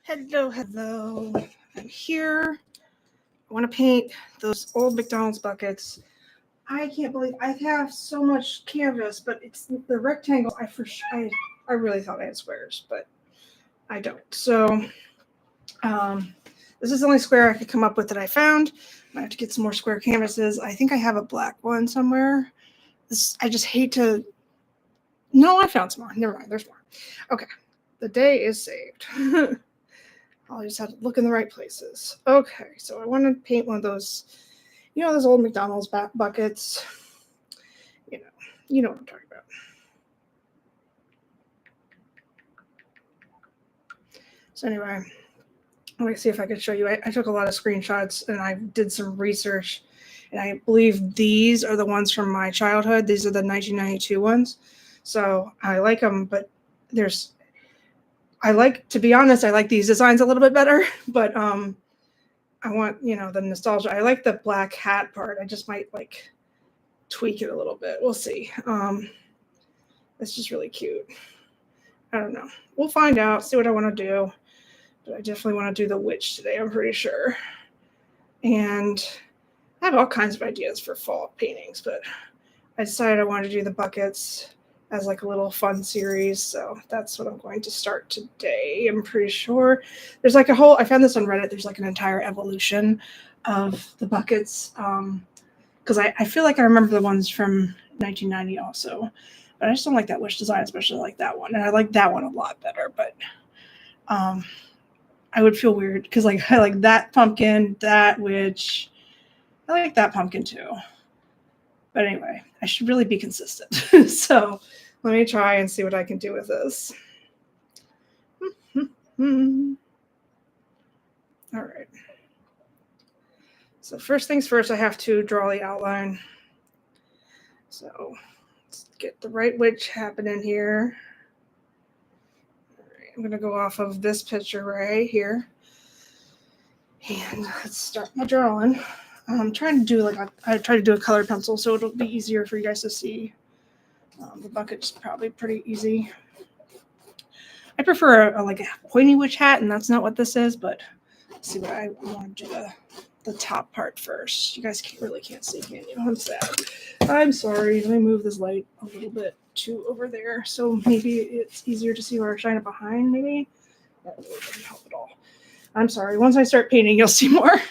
Hello. I'm here. I want to paint those old McDonald's buckets. I can't believe I have so much canvas, but it's the rectangle. I really thought I had squares, but I don't. So this is the only square I could come up with that I found. I have to get some more square canvases. I think I have a black one somewhere. I just hate to. No, I found some more. Never mind. There's more. Okay. The day is saved. I'll just have to look in the right places. Okay, so I want to paint one of those, those old McDonald's buckets. You know what I'm talking about. So anyway, let me see if I can show you. I took a lot of screenshots and I did some research, and I believe these are the ones from my childhood. These are the 1992 ones. So I like them, but to be honest, I like these designs a little bit better, but I want, the nostalgia. I like the black hat part. I just might tweak it a little bit. We'll see. It's just really cute. I don't know. We'll find out, see what I want to do. But I definitely want to do the witch today, I'm pretty sure. And I have all kinds of ideas for fall paintings, but I decided I wanted to do the buckets as a little fun series. So that's what I'm going to start today. I'm pretty sure there's I found this on Reddit. There's an entire evolution of the buckets. Because I feel like I remember the ones from 1990 also, but I just don't like that witch design, especially like that one. And I like that one a lot better, but I would feel weird because I like that pumpkin, that witch. I like that pumpkin too. But anyway, I should really be consistent. So let me try and see what I can do with this. All right. So first things first, I have to draw the outline. So let's get the right witch happening here. All right, I'm going to go off of this picture right here. And let's start my drawing. I'm trying to do I try to do a colored pencil so it'll be easier for you guys to see. The bucket's probably pretty easy. I prefer a pointy witch hat, and that's not what this is, but let's see what I want to do the top part first. You guys really can't see, can you? I'm sad. I'm sorry. Let me move this light a little bit to over there so maybe it's easier to see where I shine it behind, maybe. That really doesn't help at all. I'm sorry. Once I start painting, you'll see more.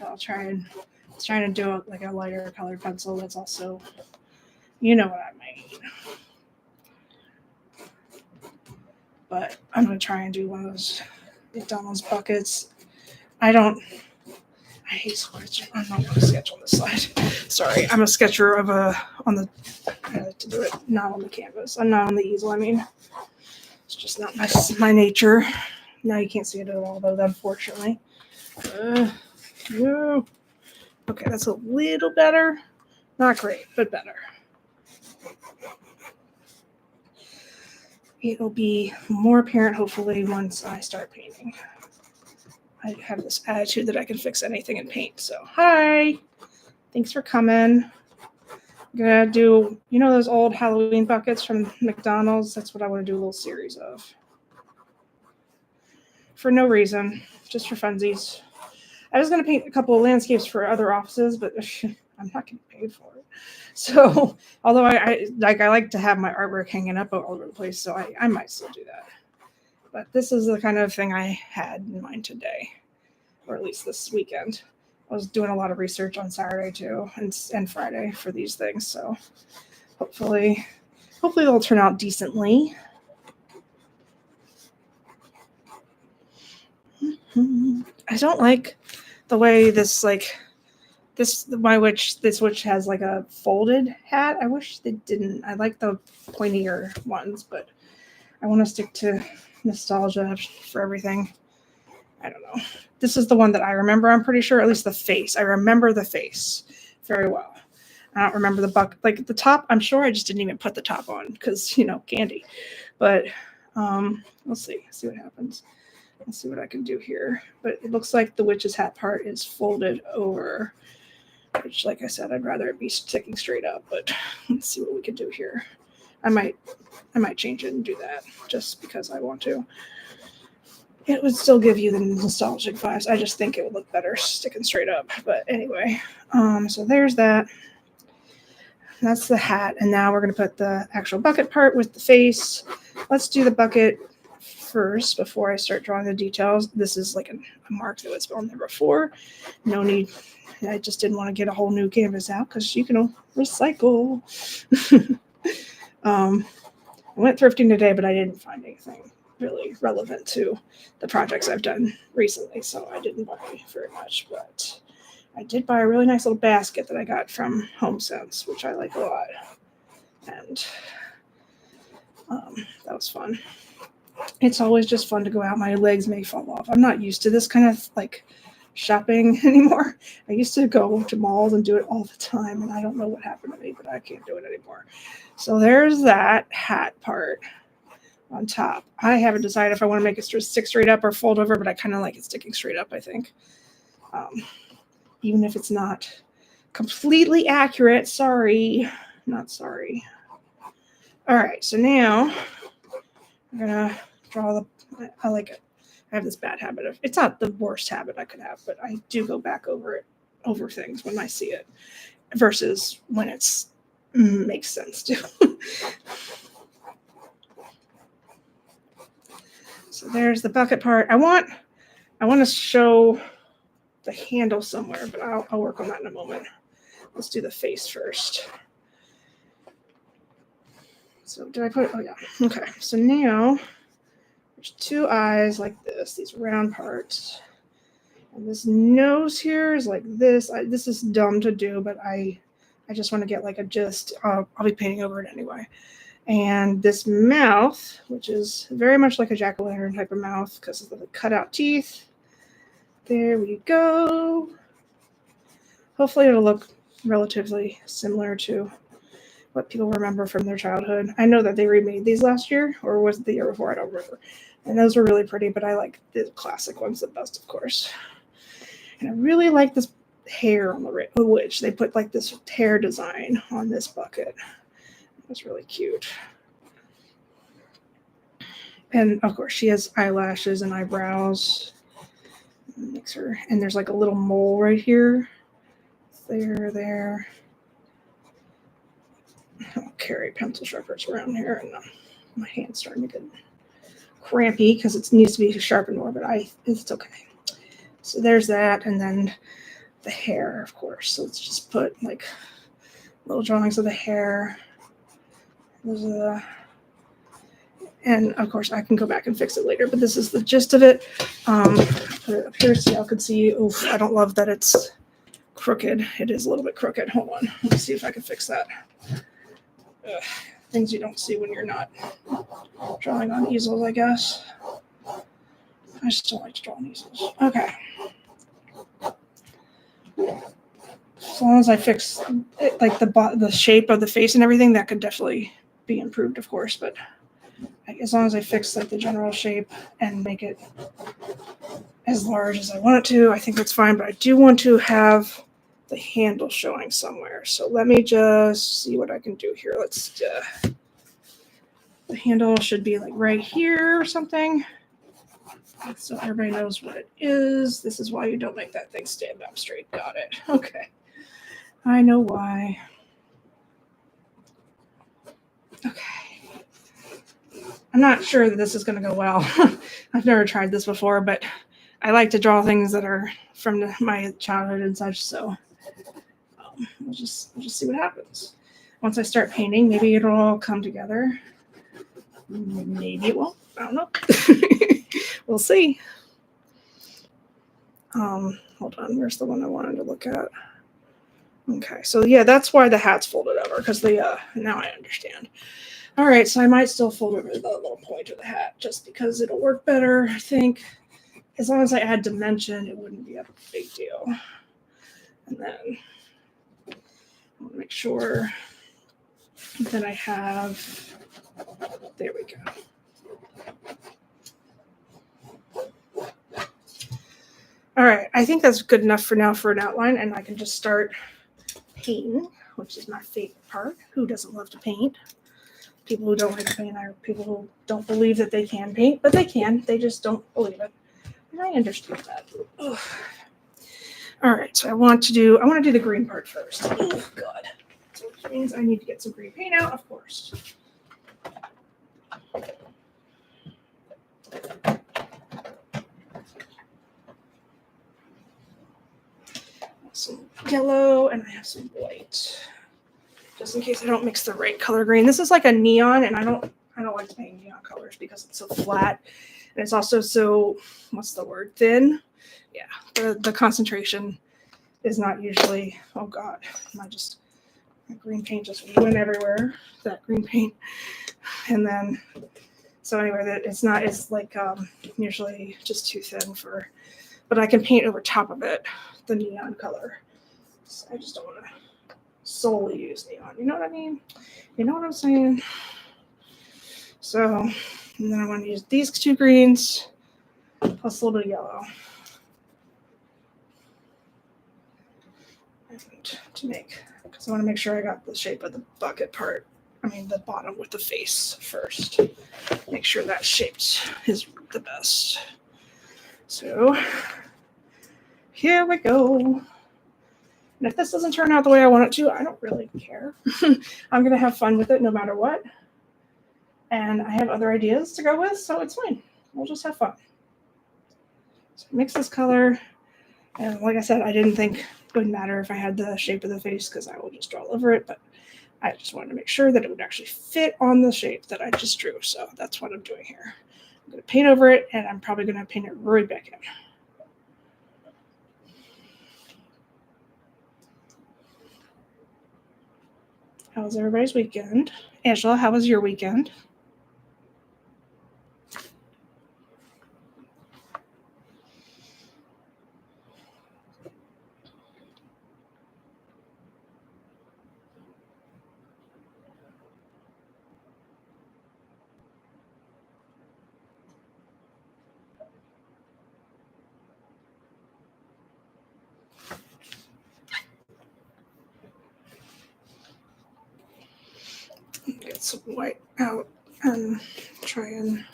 I'll trying to do a lighter colored pencil that's also, you know what I mean. But I'm going to try and do one of those McDonald's buckets. I hate sketching. I'm not going to sketch on this slide. Sorry, I'm a sketcher I like to do it not on the canvas. I'm not on the easel, I mean. It's just not my nature. Now you can't see it at all, though, unfortunately. No. Okay, that's a little better. Not great, but better. It'll be more apparent, hopefully, once I start painting. I have this attitude that I can fix anything in paint. So, hi. Thanks for coming. I'm going to do, those old Halloween buckets from McDonald's? That's what I want to do a little series of. For no reason, just for funsies. I was going to paint a couple of landscapes for other offices, but I'm not getting paid for it. So, although I like to have my artwork hanging up all over the place, so I might still do that. But this is the kind of thing I had in mind today, or at least this weekend. I was doing a lot of research on Saturday too, and Friday for these things. So hopefully they'll turn out decently. I don't like the way this witch has a folded hat. I wish they didn't. I like the pointier ones, but I want to stick to nostalgia for everything. I don't know. This is the one that I remember, I'm pretty sure, at least the face. I remember the face very well. I don't remember the the top. I'm sure I just didn't even put the top on because, candy. But we'll see what happens. Let's see what I can do here. But it looks like the witch's hat part is folded over, which, like I said, I'd rather it be sticking straight up. But let's see what we can do here. I might change it and do that just because I want to. it would still give you the nostalgic vibes. I just think it would look better sticking straight up. But anyway, so there's that. That's the hat. And now we're going to put the actual bucket part with the face. Let's do the bucket first before I start drawing the details. This is like a mark that was on there before. No need. I just didn't want to get a whole new canvas out because you can recycle. I went thrifting today, but I didn't find anything really relevant to the projects I've done recently, so I didn't buy very much. But I did buy a really nice little basket that I got from HomeSense, which I like a lot, and that was fun. It's always just fun to go out. My legs may fall off. I'm not used to this kind of like shopping anymore. I used to go to malls and do it all the time, and I don't know what happened to me, but I can't do it anymore. So there's that hat part on top. I haven't decided if I want to make it stick straight up or fold over, but I kind of like it sticking straight up, I think. Even if it's not completely accurate. Sorry. Not sorry. All right, so now I'm going to draw I like it. I have this bad habit of, it's not the worst habit I could have, but I do go back over things when I see it versus when it's makes sense to. So there's the bucket part. I want to show the handle somewhere, but I'll work on that in a moment. Let's do the face first. So did I put, oh yeah, okay. So now there's two eyes like this, these round parts. And this nose here is like this. This is dumb to do, but I just want to get like a gist. I'll be painting over it anyway. And this mouth, which is very much like a jack-o'-lantern type of mouth because of the cutout teeth. There we go. Hopefully it'll look relatively similar to what people remember from their childhood. I know that they remade these last year, or was it the year before? I don't remember. And those were really pretty, but I like the classic ones the best, of course. And I really like this hair on the witch. They put like this hair design on this bucket. That's really cute. And of course, she has eyelashes and eyebrows. Makes her, and there's like a little mole right here. There. I'll carry pencil sharpeners around here, and my hand's starting to get crampy because it needs to be sharpened more, but it's okay. So there's that, and then the hair, of course. So let's just put like little drawings of the hair. And of course, I can go back and fix it later, but this is the gist of it. Put it up here so y'all can see. Oof, I don't love that it's crooked. It is a little bit crooked. Hold on. Let's see if I can fix that. Things you don't see when you're not drawing on easels, I guess. I just don't like to draw on easels. Okay. As long as I fix it, like the shape of the face and everything, that could definitely be improved, of course, but as long as I fix like the general shape and make it as large as I want it to, I think that's fine. But I do want to have the handle showing somewhere. So let me just see what I can do here. The handle should be like right here or something. So everybody knows what it is. This is why you don't make that thing stand up straight. Got it. Okay. I know why. Okay. I'm not sure that this is going to go well. I've never tried this before, but I like to draw things that are from my childhood and such. So we'll just see what happens. Once I start painting, maybe it'll all come together. Maybe it won't. I don't know. We'll see. Hold on. Where's the one I wanted to look at? Okay. So yeah, that's why the hat's folded over, because now I understand. All right, so I might still fold over the little point of the hat just because it'll work better, I think. As long as I add dimension, it wouldn't be a big deal. And then I want to make sure that I have, there we go. All right, I think that's good enough for now for an outline, and I can just start painting, which is my favorite part. Who doesn't love to paint? people who don't like to paint are people who don't believe that they can paint, but they can. They just don't believe it. And I understand that. Ugh. All right, so I want to do the green part first. Oh God. So which means I need to get some green paint out, of course. Some yellow and I have some white. Just in case I don't mix the right color green. This is like a neon, and I don't like to paint neon colors because it's so flat. And it's also so, what's the word, thin? Yeah, the concentration is not usually, oh God, my green paint just went everywhere, that green paint. And then, so anyway, it's like usually just too thin for, but I can paint over top of it, the neon color. So I just don't want to solely use neon. You know what I mean? You know what I'm saying? So, and then I want to use these two greens plus a little bit of yellow. And to make, because I want to make sure I got the shape of the bucket part. I mean, the bottom with the face first. Make sure that shaped is the best. So, here we go. And if this doesn't turn out the way I want it to, I don't really care. I'm going to have fun with it no matter what. And I have other ideas to go with, so it's fine. We'll just have fun. So mix this color. And like I said, I didn't think it would matter if I had the shape of the face because I will just draw over it. But I just wanted to make sure that it would actually fit on the shape that I just drew. So that's what I'm doing here. I'm going to paint over it, and I'm probably going to paint it right back in. How was everybody's weekend? Angela, how was your weekend? Get some white out and try and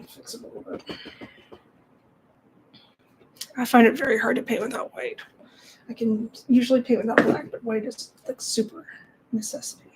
fix it a little bit. I find it very hard to paint without white. I can usually paint without black, but white is like super necessity.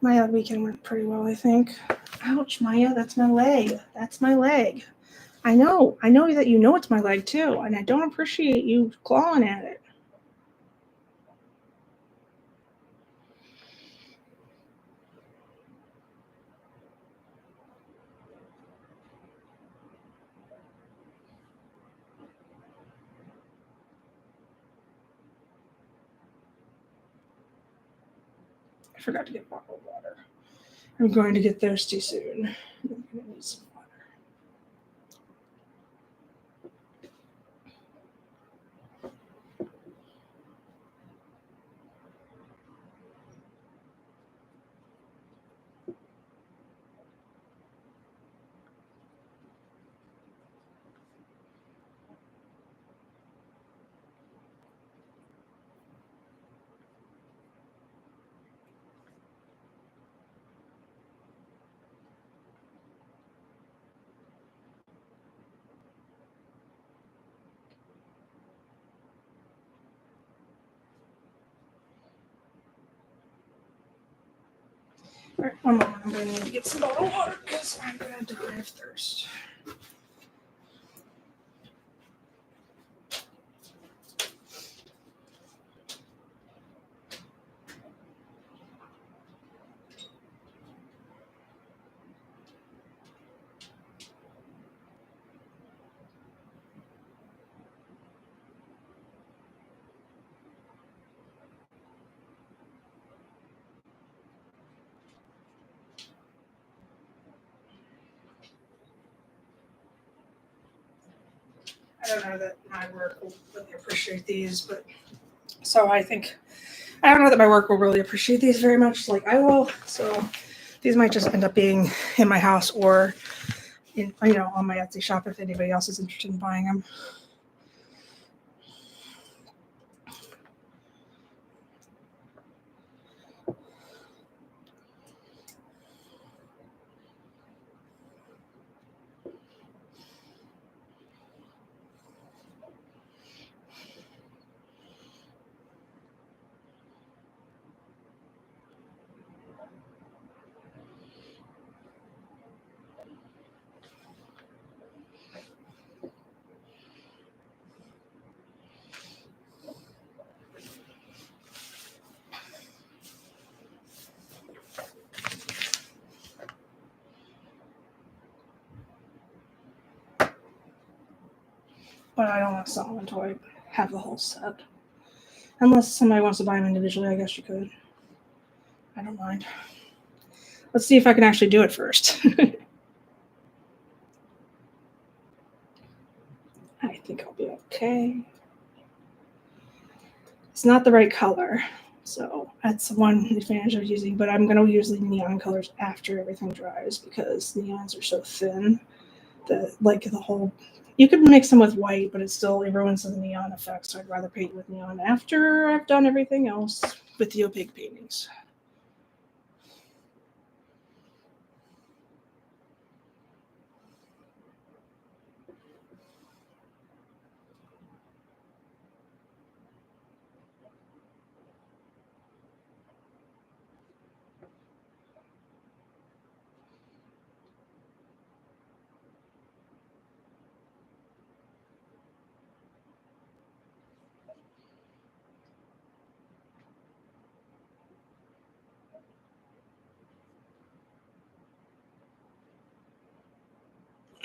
My weekend went pretty well, I think. Ouch, Maya, that's my leg. That's my leg. I know that you know it's my leg too, and I don't appreciate you clawing at it. I forgot to get bottled water. I'm going to get thirsty soon. I'm going to need some water. All right, one moment. I'm going to need to get some bottled water because I'm going to die of thirst. I don't know that my work will really appreciate these, but so I don't know that my work will really appreciate these very much like I will. So these might just end up being in my house or in, on my Etsy shop if anybody else is interested in buying them. But I don't want to sell them until I have the whole set. Unless somebody wants to buy them individually, I guess you could. I don't mind. Let's see if I can actually do it first. I think I'll be okay. It's not the right color, so that's one advantage of using, but I'm going to use the neon colors after everything dries because neons are so thin that, like, the whole, you could mix them with white, but it ruins the neon effect, so I'd rather paint with neon after I've done everything else with the opaque paintings.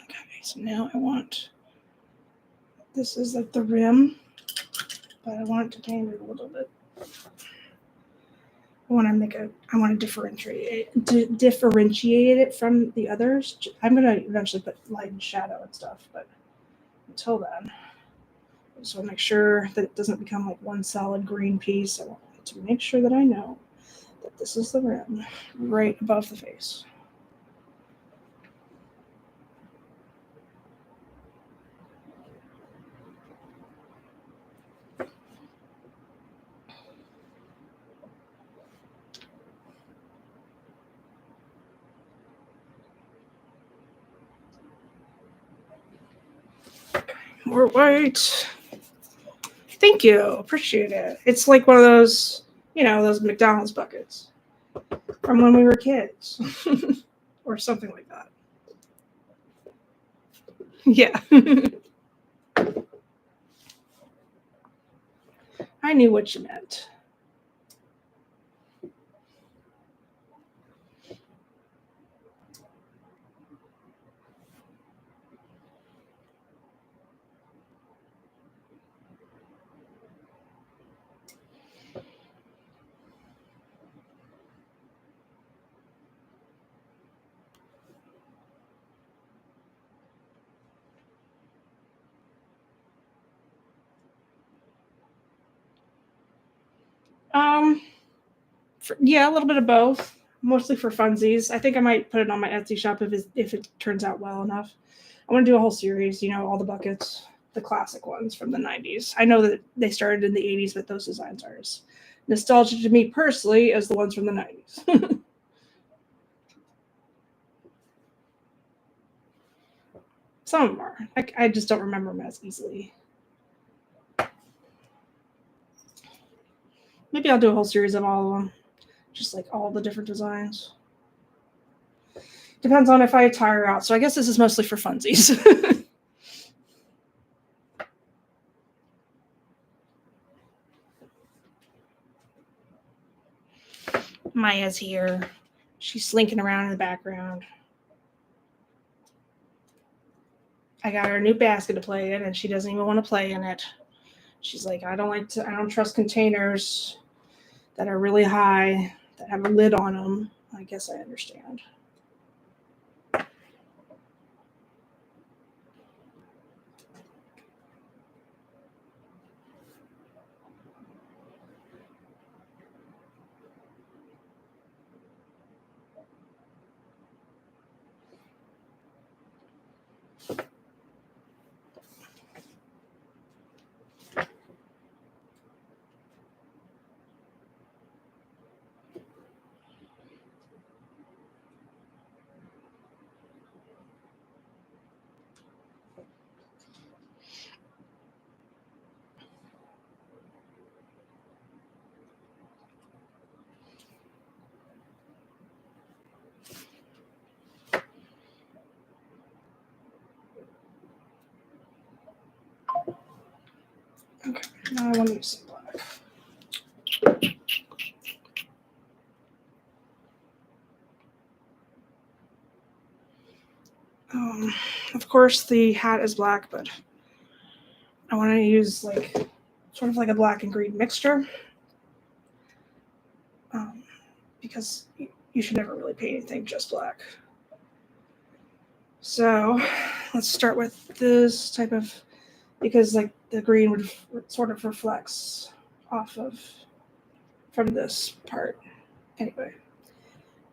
Okay, so now I want, this is like the rim, but I want to paint it a little bit. I want to differentiate it from the others. I'm going to eventually put light and shadow and stuff, but until then, I just want to make sure that it doesn't become like one solid green piece. I want to make sure that I know that this is the rim right above the face. More white. Thank you. Appreciate it. It's like one of those, those McDonald's buckets from when we were kids or something like that. Yeah. I knew what you meant. Yeah, a little bit of both. Mostly for funsies. I think I might put it on my Etsy shop if it turns out well enough. I want to do a whole series. All the buckets, the classic ones from the '90s. I know that they started in the '80s, but those designs are as nostalgic to me personally as the ones from the '90s. Some of them are. I just don't remember them as easily. Maybe I'll do a whole series of all of them, just like all the different designs. Depends on if I tire out. So I guess this is mostly for funsies. Maya's here. She's slinking around in the background. I got her a new basket to play in, and she doesn't even want to play in it. She's like, I don't trust containers that are really high, that have a lid on them. I guess I understand. Okay, now I want to use some black. Of course, the hat is black, but I want to use like sort of like a black and green mixture, because you should never really paint anything just black. So let's start with this type of, because like the green would sort of reflects off of from this part. Anyway,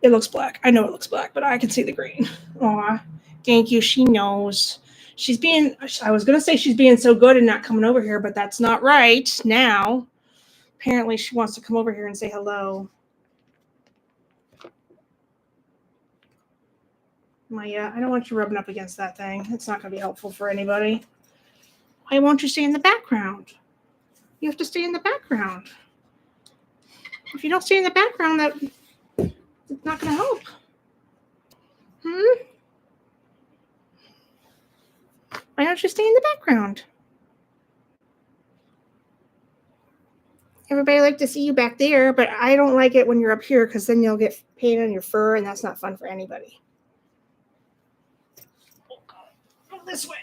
it looks black. I know it looks black, but I can see the green. Aw, thank you. She knows. She's being, I was going to say she's being so good and not coming over here, but that's not right now. Apparently she wants to come over here and say hello. Maya, I don't want you rubbing up against that thing. It's not going to be helpful for anybody. Why won't you stay in the background? You have to stay in the background. If you don't stay in the background, that's not going to help. Why don't you stay in the background? Everybody like to see you back there, but I don't like it when you're up here because then you'll get paint on your fur, and that's not fun for anybody. Go this way.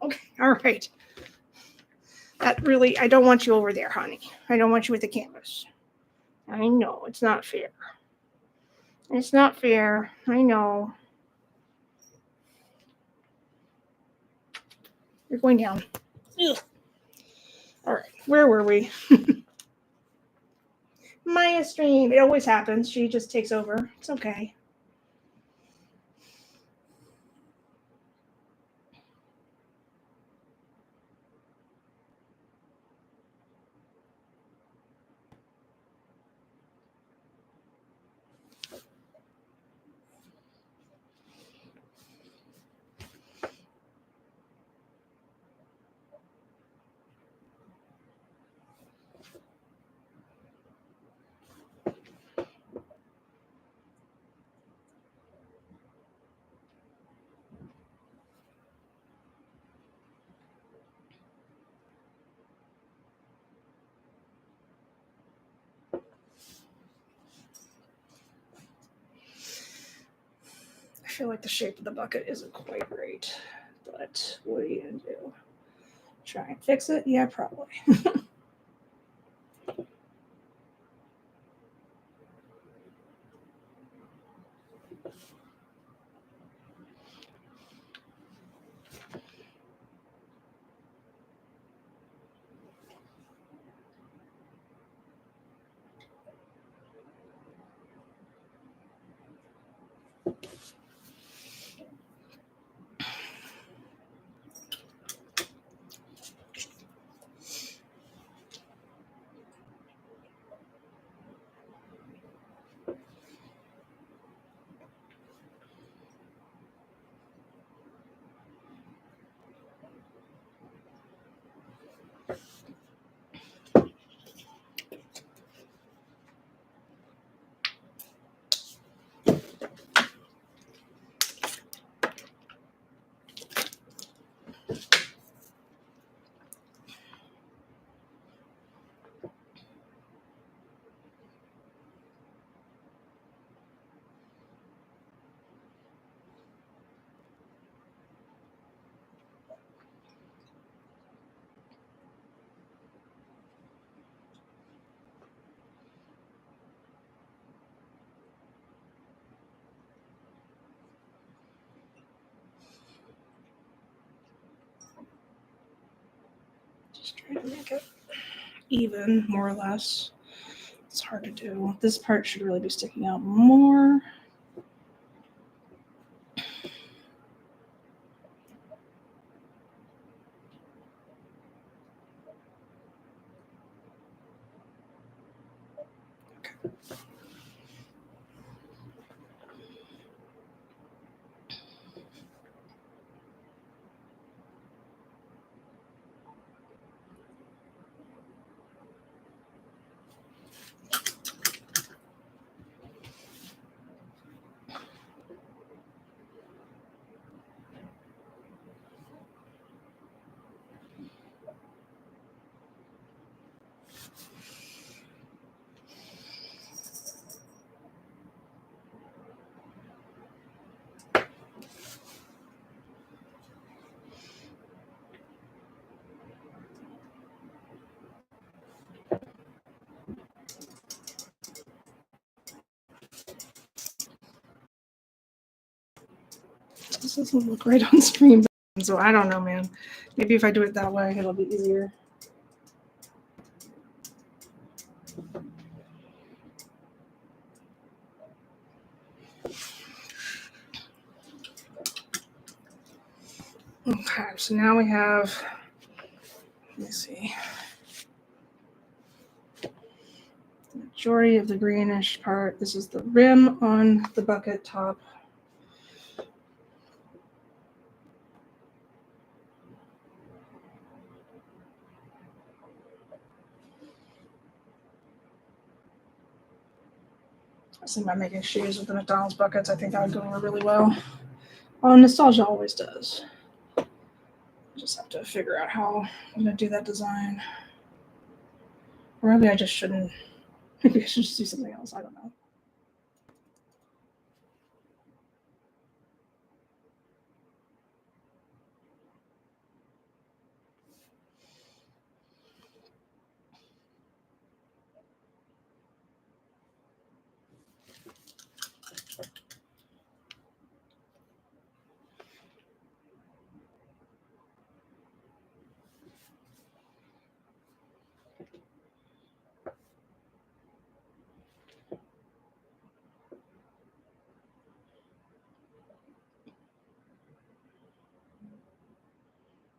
Okay, all right. That really, I don't want you over there, honey. I don't want you with the canvas. I know, it's not fair. It's not fair. I know. You're going down. Ugh. All right, where were we? Maya stream. It always happens. She just takes over. It's okay. I feel like the shape of the bucket isn't quite right, but what are you going to do? Try and fix it? Yeah, probably. Just trying to make it even, more or less. It's hard to do. This part should really be sticking out more. This doesn't look right on screen, so I don't know, man. Maybe if I do it that way, it'll be easier. Okay, so now we have, let me see, the majority of the greenish part. This is the rim on the bucket top. I think by making shoes with the McDonald's buckets, I think that would go over really well. Well, nostalgia always does. Just have to figure out how I'm going to do that design. Or maybe I just shouldn't. Maybe I should just do something else. I don't know.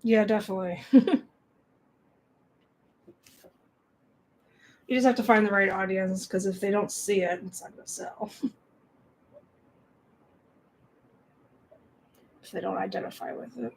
Yeah, definitely. You just have to find the right audience, because if they don't see it, it's not going to sell. If they don't identify with it.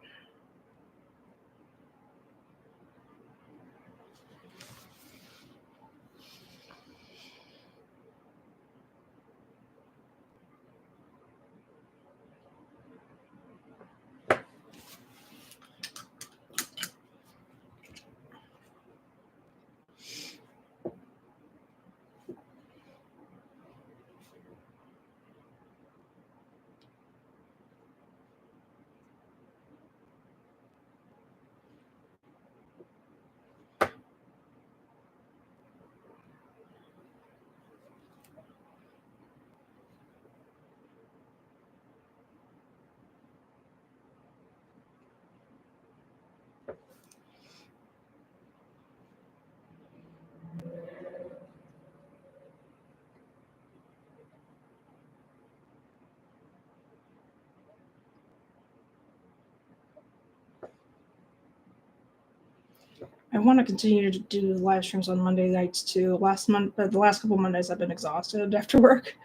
I want to continue to do live streams on Monday nights too. The last couple Mondays I've been exhausted after work.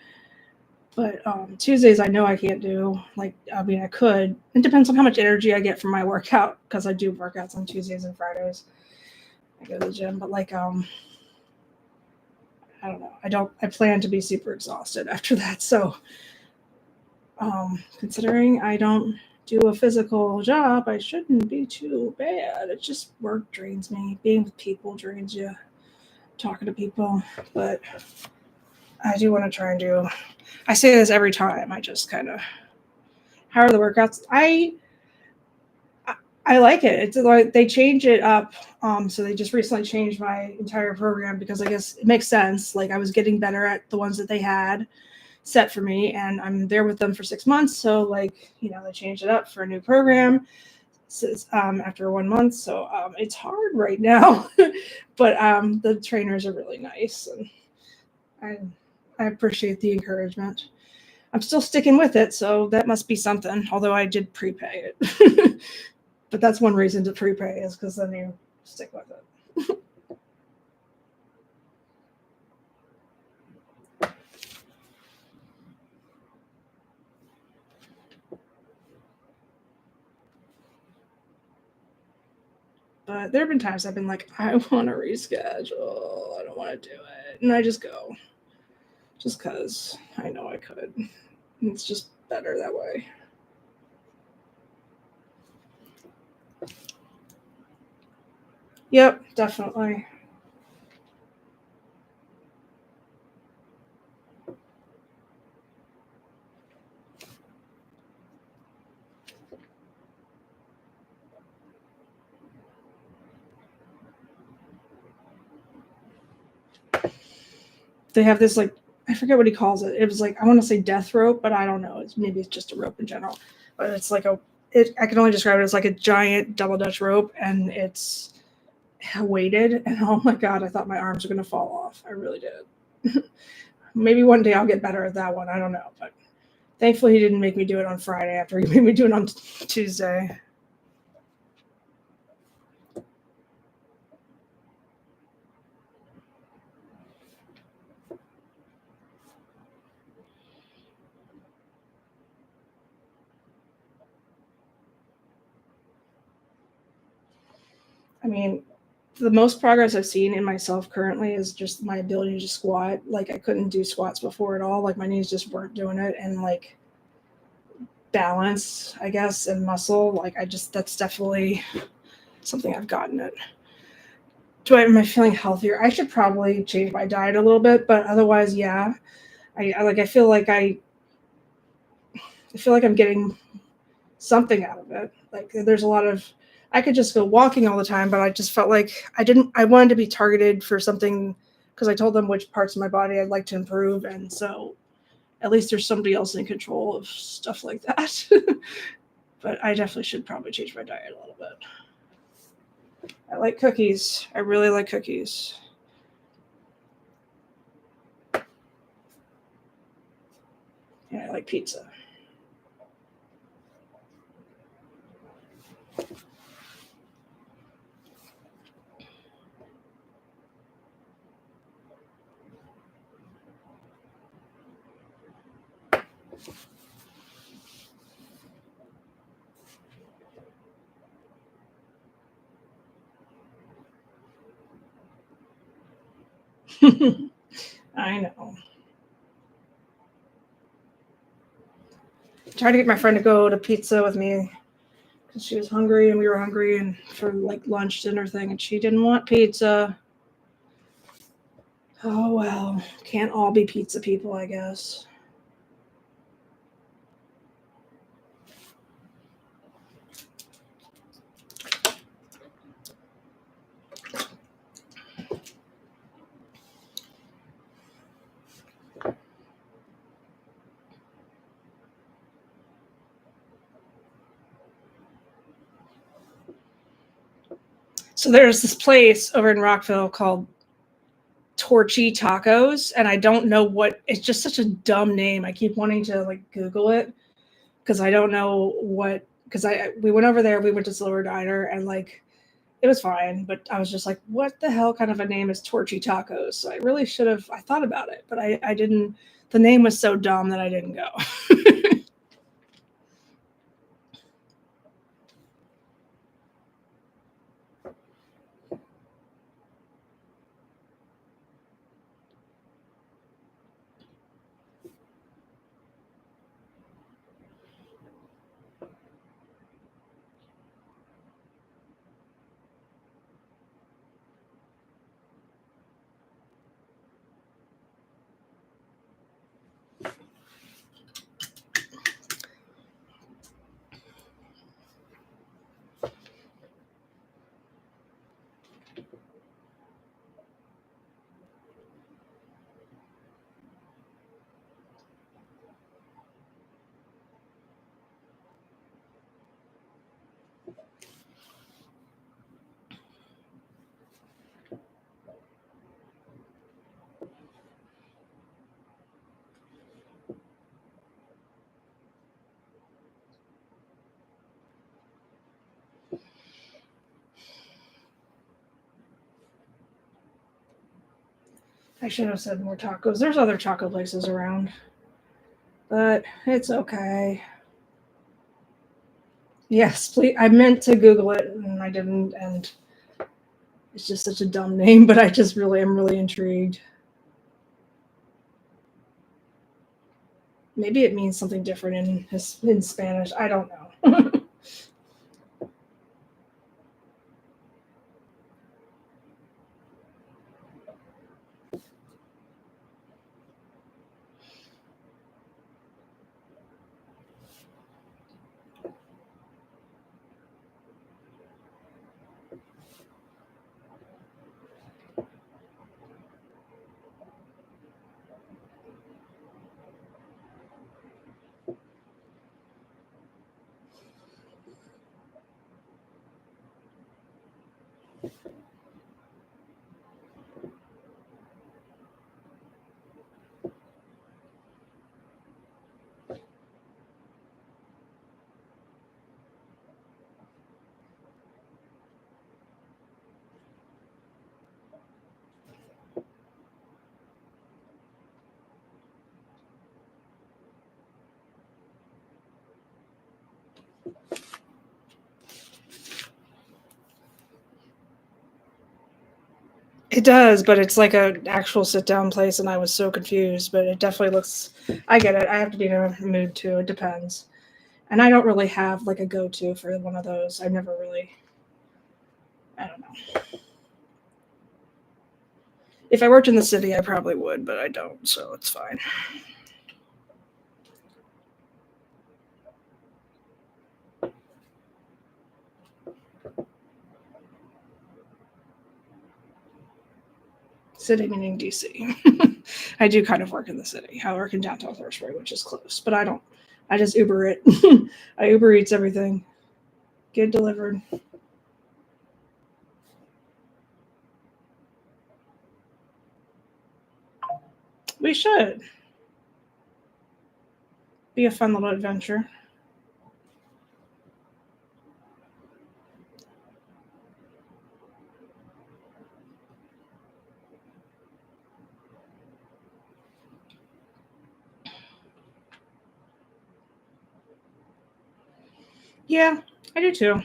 But Tuesdays I know I can't do. Like, I mean, I could. It depends on how much energy I get from my workout, because I do workouts on Tuesdays and Fridays. I go to the gym, but like, I don't know. I plan to be super exhausted after that. So, considering I don't do a physical job, I shouldn't be too bad. It's just work drains me. Being with people drains you. Talking to people. But I do want to try and do. I say this every time. I just kind of. How are the workouts? I like it. It's like they change it up. So they just recently changed my entire program because I guess it makes sense. Like I was getting better at the ones that they had set for me, and I'm there with them for 6 months. So like they changed it up for a new program after 1 month. So it's hard right now, but the trainers are really nice, and I appreciate the encouragement. I'm still sticking with it, so that must be something. Although I did prepay it. But that's one reason to prepay is because then you stick with it. But there have been times I've been like, I want to reschedule. I don't want to do it. And I just go. Just because I know I could. It's just better that way. Yep, definitely. They have this like I forget what he calls it. It was like I want to say death rope, but I don't know. Maybe it's just a rope in general. But it's like I can only describe it as like a giant double dutch rope, and it's weighted. And oh my god, I thought my arms were gonna fall off. I really did. Maybe one day I'll get better at that one. I don't know, but thankfully he didn't make me do it on Friday after he made me do it on Tuesday. I mean, the most progress I've seen in myself currently is just my ability to squat. Like I couldn't do squats before at all. Like my knees just weren't doing it, and like balance, I guess, and muscle. Like that's definitely something I've gotten it. Am I feeling healthier? I should probably change my diet a little bit, but otherwise, yeah. I feel like I'm getting something out of it. Like there's a lot of I could just go walking all the time, but I just felt like I wanted to be targeted for something because I told them which parts of my body I'd like to improve, and so at least there's somebody else in control of stuff like that. But I definitely should probably change my diet a little bit. I like cookies. I really like cookies. And I like pizza. I know. I tried to get my friend to go to pizza with me because she was hungry and we were hungry and for like lunch dinner thing, and she didn't want pizza. Oh well, can't all be pizza people, I guess. So there's this place over in Rockville called Torchy Tacos, and I don't know what. It's just such a dumb name. I keep wanting to like Google it because I don't know what. Because we went over there, we went to Silver Diner, and like it was fine, but I was just like, what the hell kind of a name is Torchy Tacos? So I really should have. I thought about it, but I didn't. The name was so dumb that I didn't go. I should have said more tacos. There's other taco places around, but it's okay. Yes, please. I meant to Google it and I didn't, and it's just such a dumb name, but I just really am really intrigued. Maybe it means something different in Spanish. I don't know. It does, but it's like an actual sit down place, and I was so confused. But it definitely looks. I get it. I have to be in a mood too. It depends, and I don't really have like a go to for one of those. I've never really. I don't know. If I worked in the city, I probably would, but I don't, so it's fine. City meaning DC. I do kind of work in the city. I work in downtown Thorsbury, which is close, but I don't. I just Uber it. I Uber Eats everything. Get delivered. We should. Be a fun little adventure. Yeah, I do too.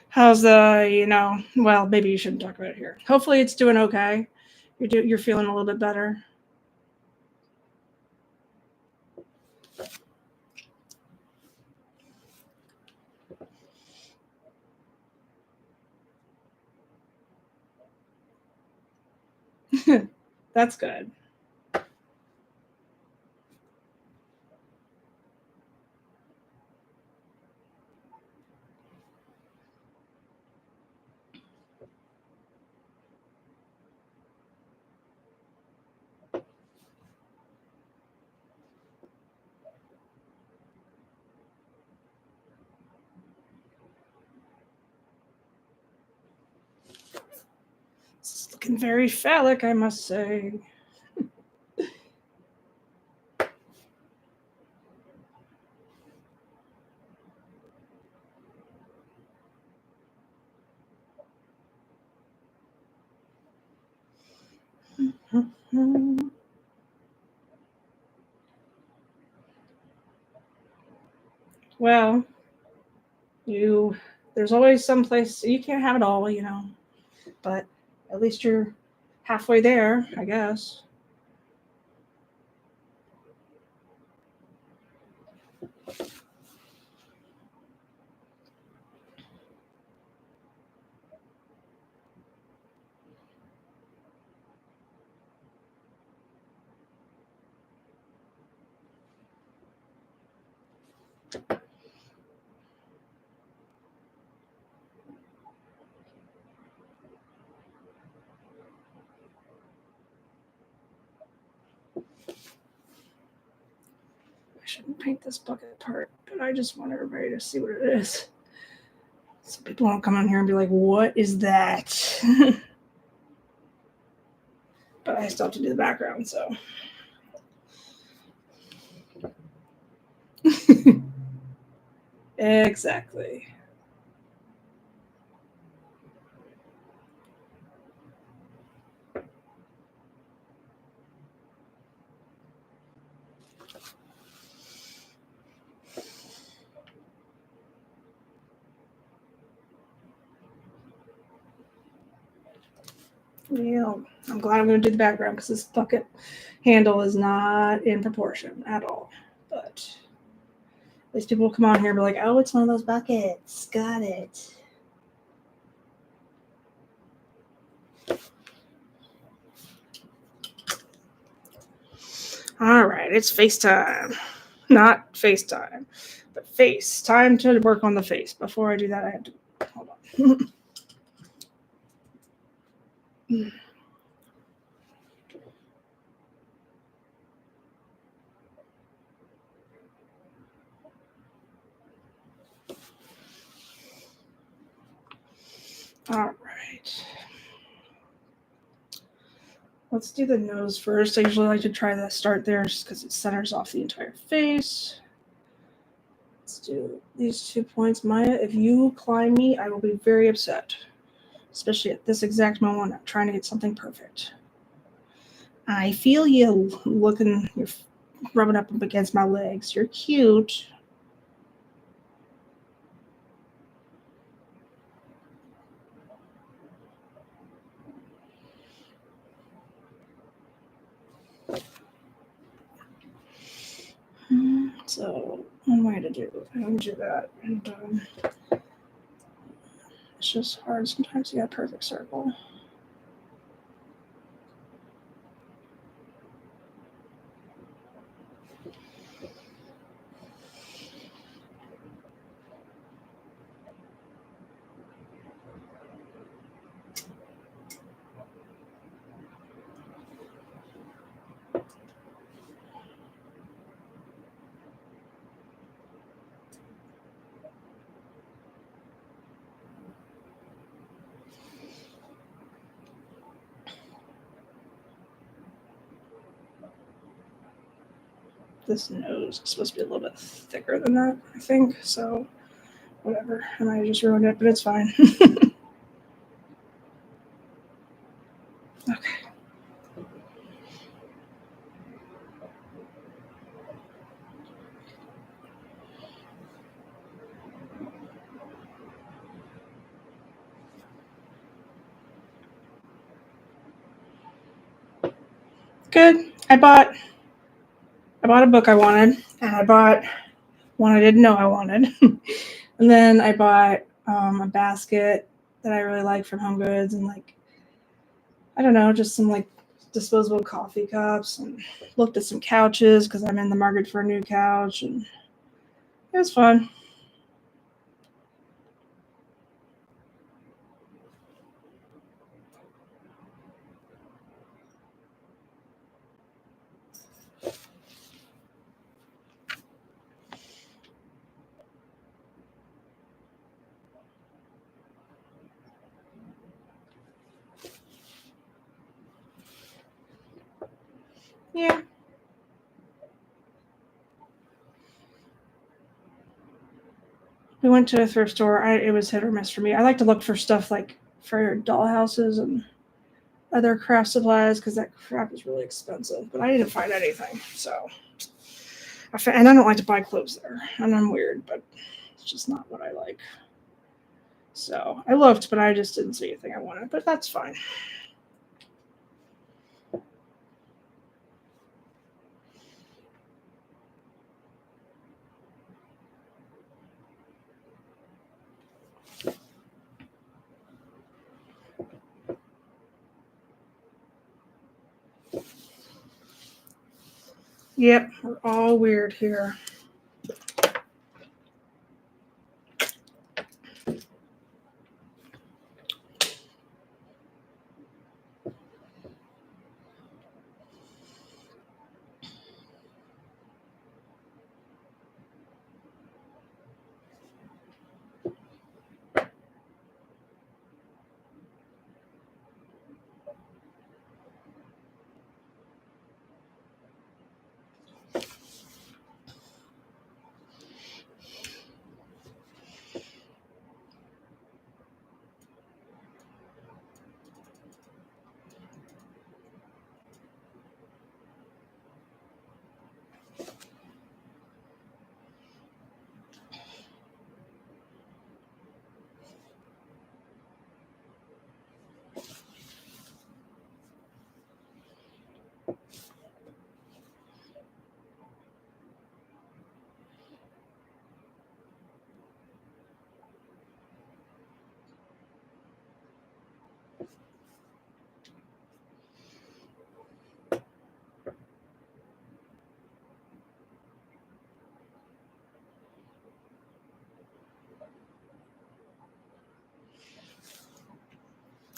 How's the, well, maybe you shouldn't talk about it here. Hopefully it's doing okay. You're feeling a little bit better. That's good. It's looking very phallic, I must say. Well, you There's always some place you can't have it all, you know, but at least you're halfway there, I guess. I shouldn't paint this bucket part, but I just want everybody to see what it is. So people won't come in here and be like, what is that? But I still have to do the background, so. Exactly. Yeah, I'm glad I'm going to do the background because this bucket handle is not in proportion at all. But at least people will come on here and be like, oh, it's one of those buckets. Got it. All right, it's FaceTime. Not FaceTime, but face. Time to work on the face. Before I do that, I have to hold on. All right. Let's do the nose first. I usually like to try to start there just because it centers off the entire face. Let's do these 2 points. Maya, if you climb me, I will be very upset. Especially at this exact moment, I'm trying to get something perfect. I feel you looking, you're rubbing up against my legs. You're cute. So, one way to do it. I don't do that. And it's just hard sometimes to get a perfect circle. This nose is supposed to be a little bit thicker than that, I think. So, whatever. I might have just ruined it, but it's fine. Okay. Good. I bought a book I wanted, and I bought one I didn't know I wanted. And then I bought a basket that I really like from Home Goods, and like, I don't know, just some like disposable coffee cups, and looked at some couches because I'm in the market for a new couch, and it was fun. Yeah. We went to a thrift store. It was hit or miss for me. I like to look for stuff like for dollhouses and other craft supplies because that crap is really expensive. But I didn't find anything. So, and I don't like to buy clothes there. And I'm weird, but it's just not what I like. So I looked, but I just didn't see anything I wanted, but that's fine. Yep, we're all weird here.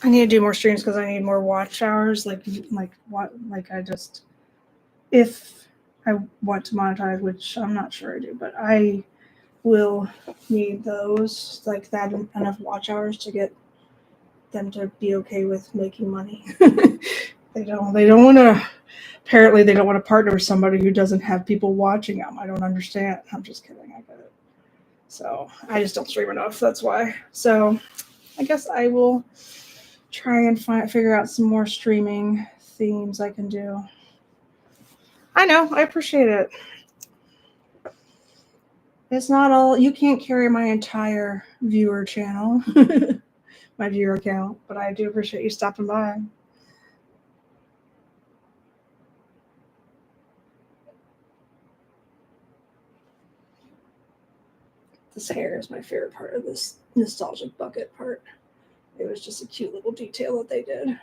I need to do more streams because I need more watch hours. If I want to monetize, which I'm not sure I do, but I will need those, like that enough watch hours to get them to be okay with making money. They don't want to. Apparently, they don't want to partner with somebody who doesn't have people watching them. I don't understand. I'm just kidding. I get it. So I just don't stream enough. That's why. So I guess I will try and figure out some more streaming themes I can do. I know. I appreciate it. It's not all. You can't carry my entire viewer channel, my viewer account, but I do appreciate you stopping by. This hair is my favorite part of this nostalgic bucket part. It was just a cute little detail that they did.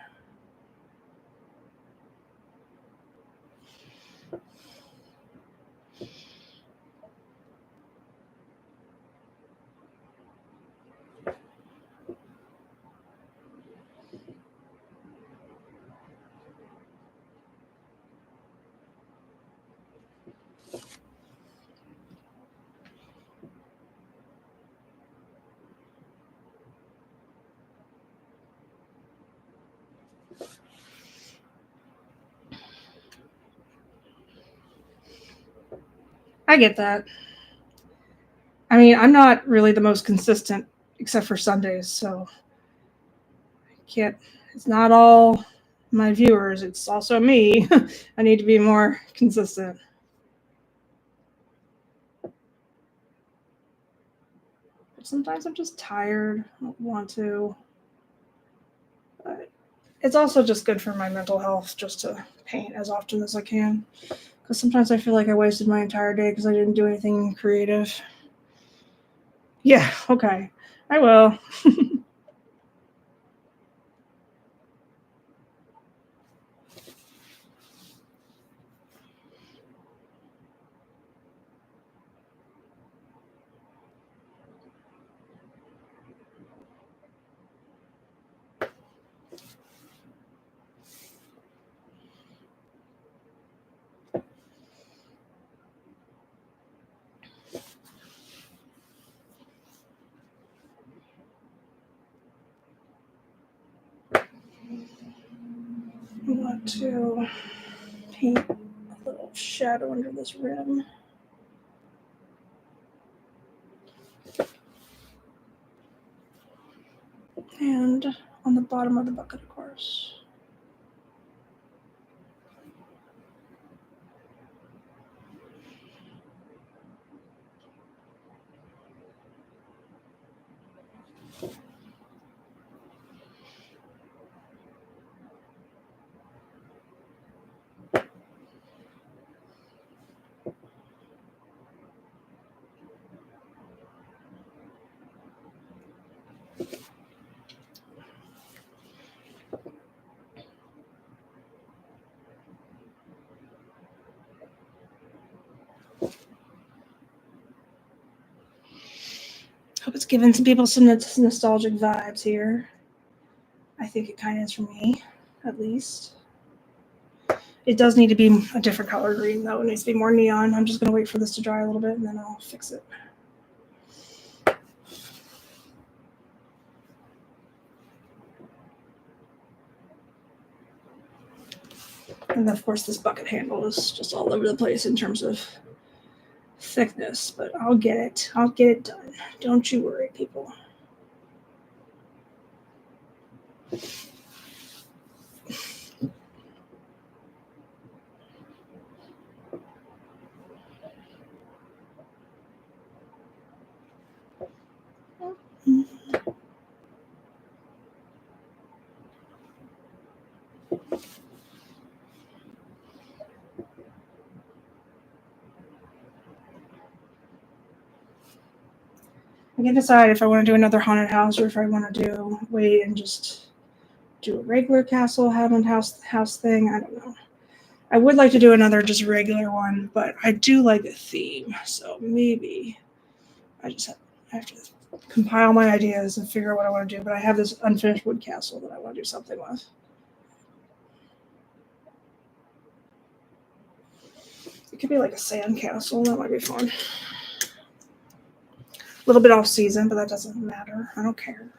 I get that. I mean, I'm not really the most consistent except for Sundays, so I can't. It's not all my viewers, it's also me. I need to be more consistent. But sometimes I'm just tired. I don't want to. But it's also just good for my mental health just to paint as often as I can. Because sometimes I feel like I wasted my entire day because I didn't do anything creative. Yeah, okay. I will. I want to paint a little shadow under this rim. And on the bottom of the bucket, of course. Hope it's giving some people some nostalgic vibes here. I think it kind of is for me, at least. It does need to be a different color green, though. It needs to be more neon. I'm just going to wait for this to dry a little bit, and then I'll fix it. And of course, this bucket handle is just all over the place in terms of thickness, but I'll get it. I'll get it done. Don't you worry, people. I can decide if I want to do another haunted house or if I want to wait and just do a regular castle haunted house thing. I don't know. I would like to do another just regular one, but I do like a theme, so maybe I have to compile my ideas and figure out what I want to do. But I have this unfinished wood castle that I want to do something with. It could be like a sand castle. That might be fun. A little bit off season, but that doesn't matter. I don't care.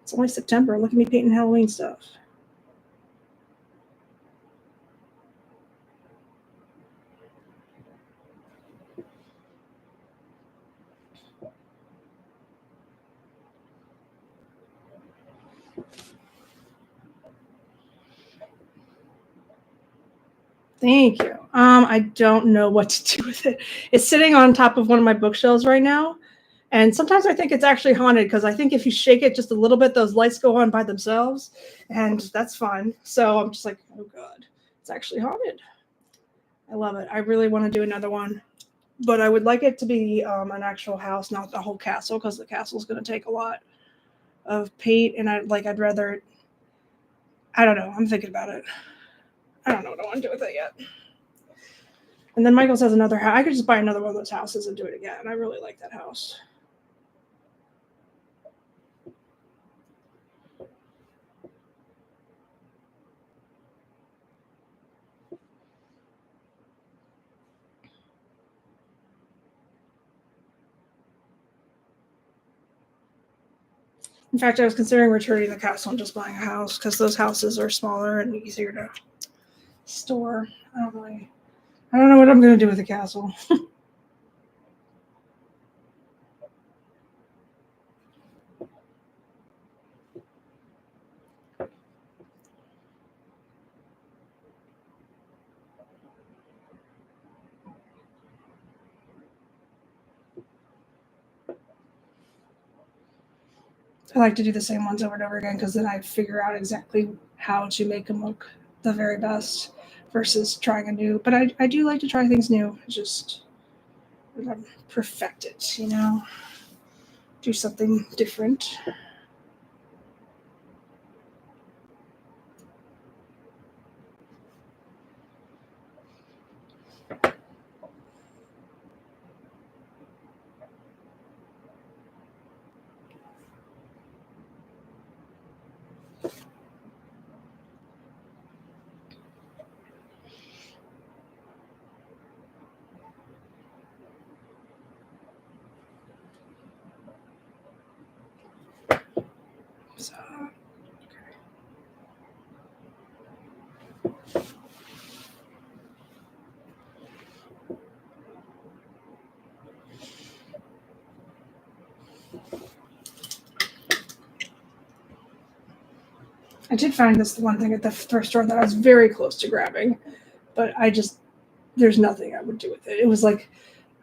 It's only September. Look at me painting Halloween stuff. Thank you. I don't know what to do with it. It's sitting on top of one of my bookshelves right now. And sometimes I think it's actually haunted because I think if you shake it just a little bit, those lights go on by themselves. And that's fun. So I'm just like, oh God, it's actually haunted. I love it. I really want to do another one. But I would like it to be an actual house, not the whole castle, because the castle is going to take a lot of paint. And I'd rather, I don't know. I'm thinking about it. I don't know what I want to do with it yet. And then Michael's has another house. I could just buy another one of those houses and do it again. I really like that house. In fact, I was considering returning the castle and just buying a house because those houses are smaller and easier to store. I don't know what I'm going to do with the castle. I like to do the same ones over and over again because then I figure out exactly how to make them look the very best versus trying a new. But I do like to try things new. Just perfect it, do something different. So, I did find this one thing at the thrift store that I was very close to grabbing, but there's nothing I would do with it. It was like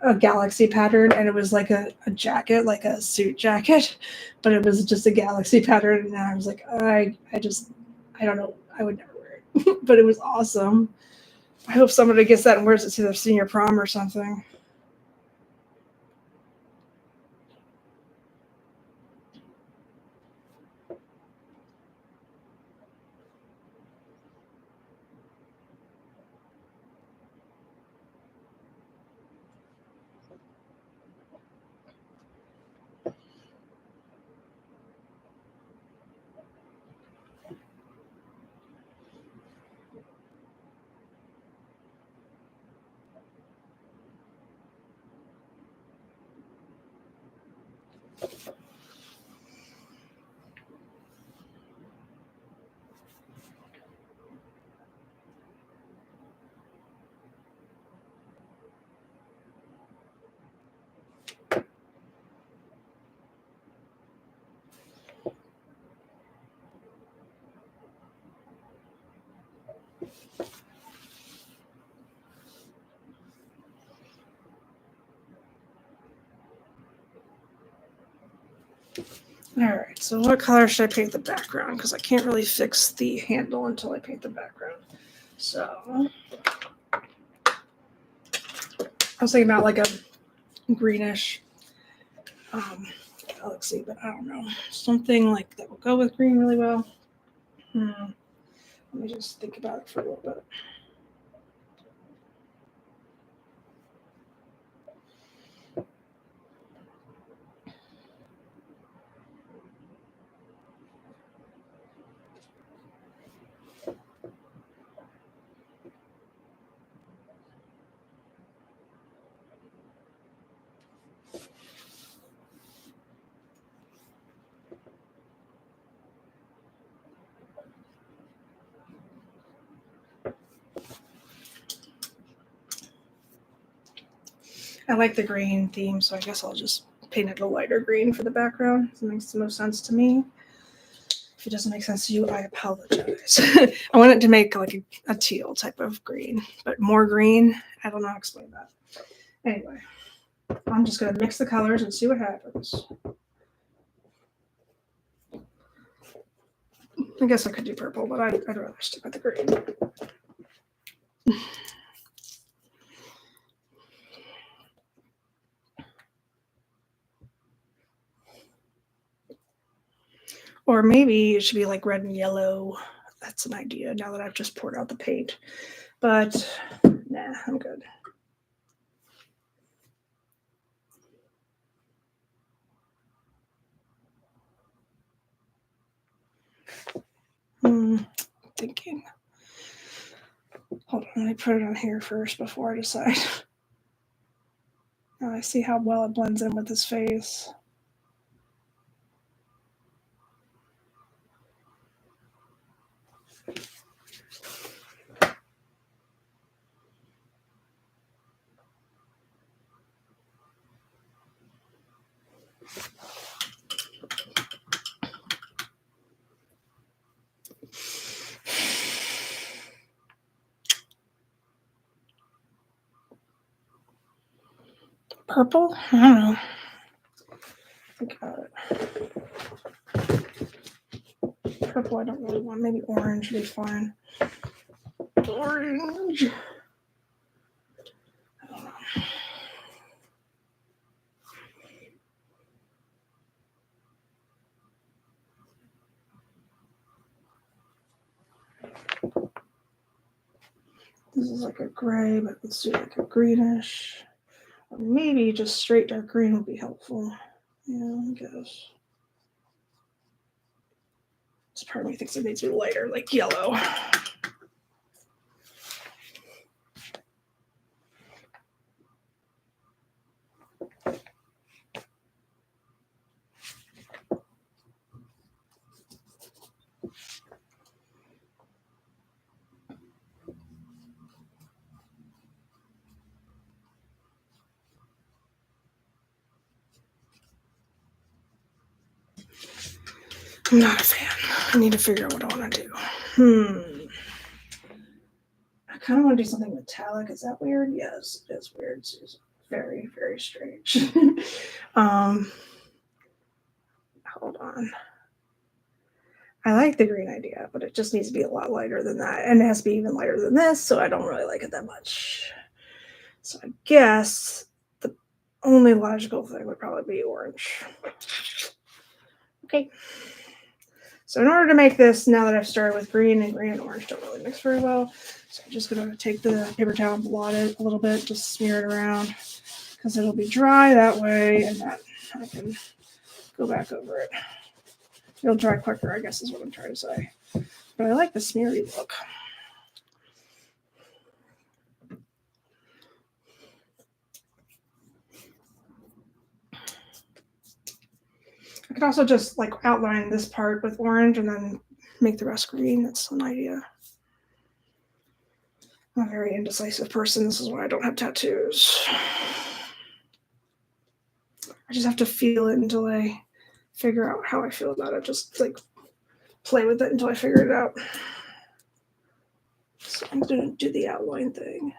a galaxy pattern, and it was like a jacket, like a suit jacket, but it was just a galaxy pattern, and I was like, I don't know, I would never wear it, but it was awesome. I hope somebody gets that and wears it to their senior prom or something. All right, so what color should I paint the background? Because I can't really fix the handle until I paint the background. So I was thinking about like a greenish galaxy, but I don't know. Something like that will go with green really well. Let me just think about it for a little bit. I like the green theme, so I guess I'll just paint it a lighter green for the background. It makes the most sense to me. If it doesn't make sense to you, I apologize. I want it to make like a teal type of green, but more green. I don't know how to explain that. Anyway, I'm just going to mix the colors and see what happens. I guess I could do purple, but I'd rather stick with the green. Or maybe it should be like red and yellow. That's an idea now that I've just poured out the paint. But nah, I'm good. Thinking. Hold on, let me put it on here first before I decide. Now I see how well it blends in with his face. Purple? I don't know. Think about it. Purple I don't really want. Maybe orange would be fine. Orange. I don't know. This is like a gray, but let's do like a greenish. Or maybe just straight dark green would be helpful. Yeah, I guess. This part of me thinks it needs to be lighter, like yellow. I'm not a fan. I need to figure out what I want to do. I kind of want to do something metallic. Is that weird? Yes, it is weird. It's very, very strange. Hold on. I like the green idea, but it just needs to be a lot lighter than that. And it has to be even lighter than this, so I don't really like it that much. So I guess the only logical thing would probably be orange. Okay. So in order to make this, now that I've started with green and orange don't really mix very well, so I'm just going to take the paper towel and blot it a little bit, just smear it around, because it'll be dry that way, and then I can go back over it. It'll dry quicker, I guess is what I'm trying to say. But I like the smeary look. I could also just like outline this part with orange and then make the rest green. That's an idea. I'm a very indecisive person. This is why I don't have tattoos. I just have to feel it until I figure out how I feel about it. Just like play with it until I figure it out. So I'm going to do the outline thing.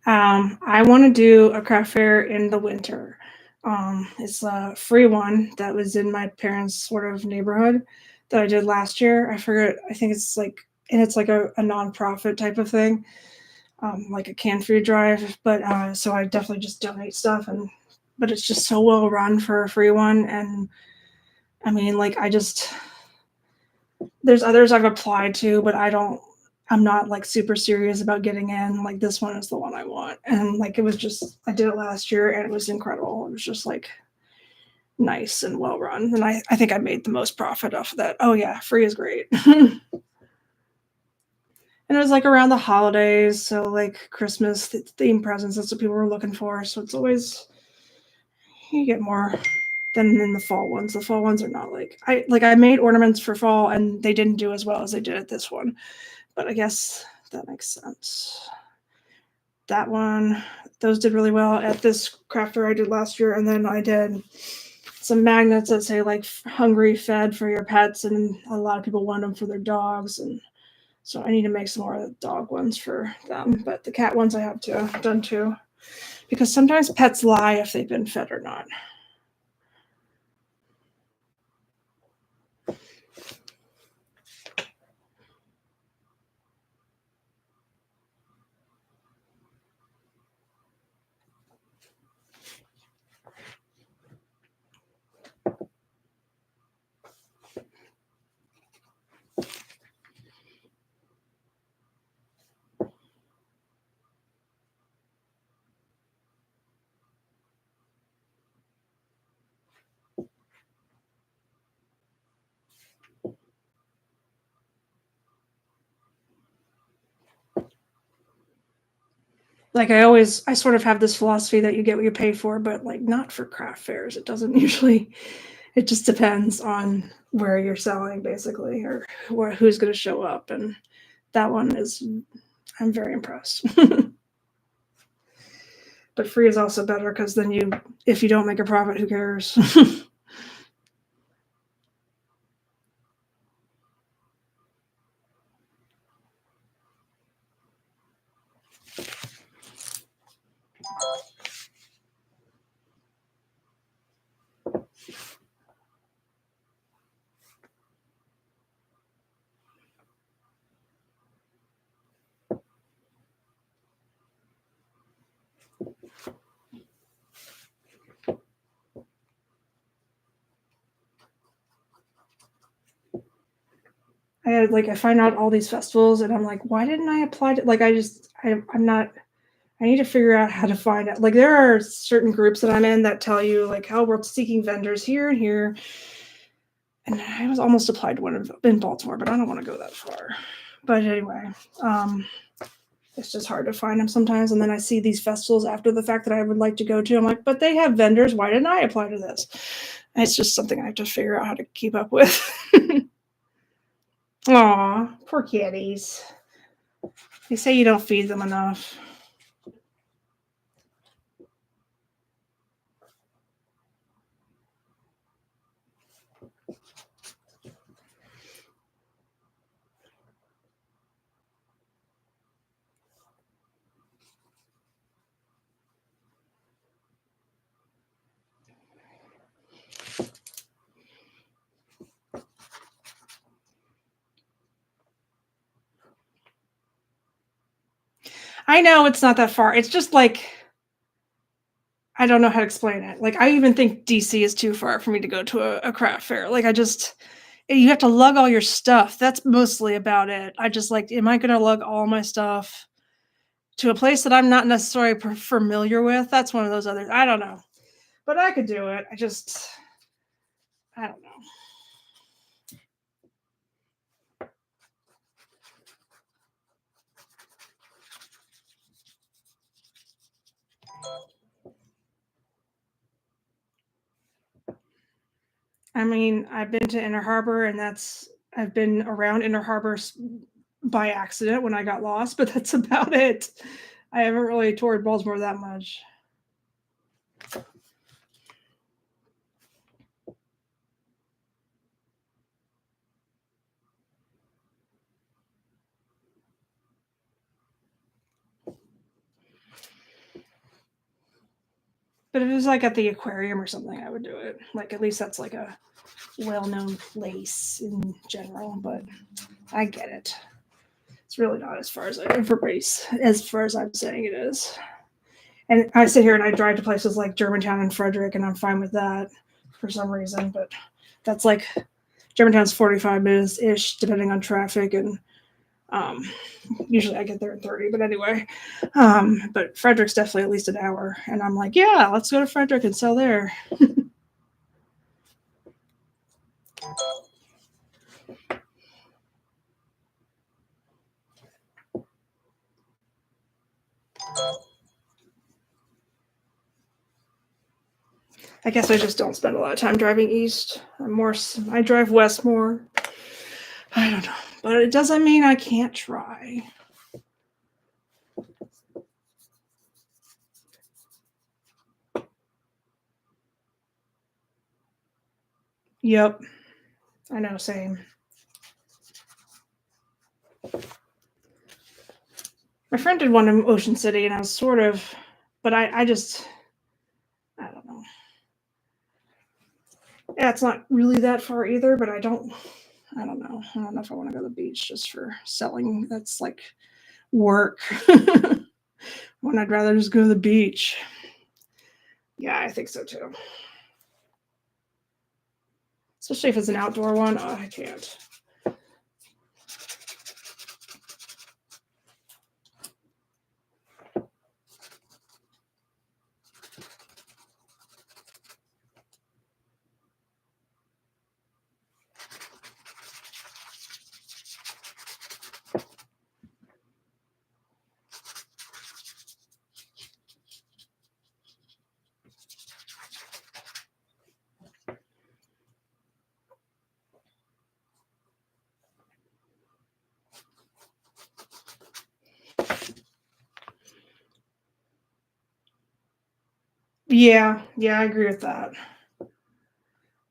I want to do a craft fair in the winter. It's a free one that was in my parents' sort of neighborhood that I did last year. I forget. I think it's like, and it's like a nonprofit type of thing, like a canned food drive. But so I definitely just donate stuff, but it's just so well run for a free one. And I mean, like I just there's others I've applied to, but I'm not like super serious about getting in. Like this one is the one I want. And like it was just I did it last year and it was incredible. It was just like nice and well run. And I think I made the most profit off of that. Oh yeah, free is great. And it was like around the holidays, so like Christmas theme presents, that's what people were looking for. So it's always you get more than in the fall ones. The fall ones are not I made ornaments for fall and they didn't do as well as they did at this one. But I guess that makes sense. That one, those did really well at this crafter I did last year, and then I did some magnets that say like hungry fed for your pets, and a lot of people want them for their dogs, and so I need to make some more dog ones for them. But the cat ones I have done too, because sometimes pets lie if they've been fed or not. Like I sort of have this philosophy that you get what you pay for, but like not for craft fairs. It doesn't usually. It just depends on where you're selling, basically, or who's going to show up. And that one is, I'm very impressed. But free is also better because then if you don't make a profit, who cares? I find out all these festivals and I'm like, why didn't I apply to I'm not I need to figure out how to find it. Like there are certain groups that I'm in that tell you like how we're seeking vendors here and here. And I was almost applied to one in Baltimore, but I don't want to go that far. But anyway, it's just hard to find them sometimes. And then I see these festivals after the fact that I would like to go to. I'm like, but they have vendors. Why didn't I apply to this? And it's just something I have to figure out how to keep up with. Aw, poor kitties. They say you don't feed them enough. I know it's not that far. It's just like I don't know how to explain it. Like I even think DC is too far for me to go to a craft fair. Like you have to lug all your stuff. That's mostly about it. I just like, am I going to lug all my stuff to a place that I'm not necessarily familiar with? That's one of those others. I don't know, but I could do it. I don't know. I mean, I've been to Inner Harbor, and I've been around Inner Harbor by accident when I got lost, but that's about it. I haven't really toured Baltimore that much. But if it was like at the aquarium or something, I would do it. Like at least that's like a well-known place in general. But I get it. It's really not as far as I'm saying it is. And I sit here and I drive to places like Germantown and Frederick, and I'm fine with that for some reason. But that's like Germantown's 45 minutes ish, depending on traffic, and um, usually I get there in 30. But anyway, but Frederick's definitely at least an hour, and I'm like, yeah, let's go to Frederick and sell there. I guess I just don't spend a lot of time driving east. I drive west more. I don't know, but it doesn't mean I can't try. Yep, I know, same. My friend did one in Ocean City, and I was sort of, but I don't know. Yeah, it's not really that far either, but I don't know. I don't know if I want to go to the beach just for selling. That's like work. When I'd rather just go to the beach. Yeah, I think so too. Especially if it's an outdoor one. Oh, I can't. Yeah, I agree with that.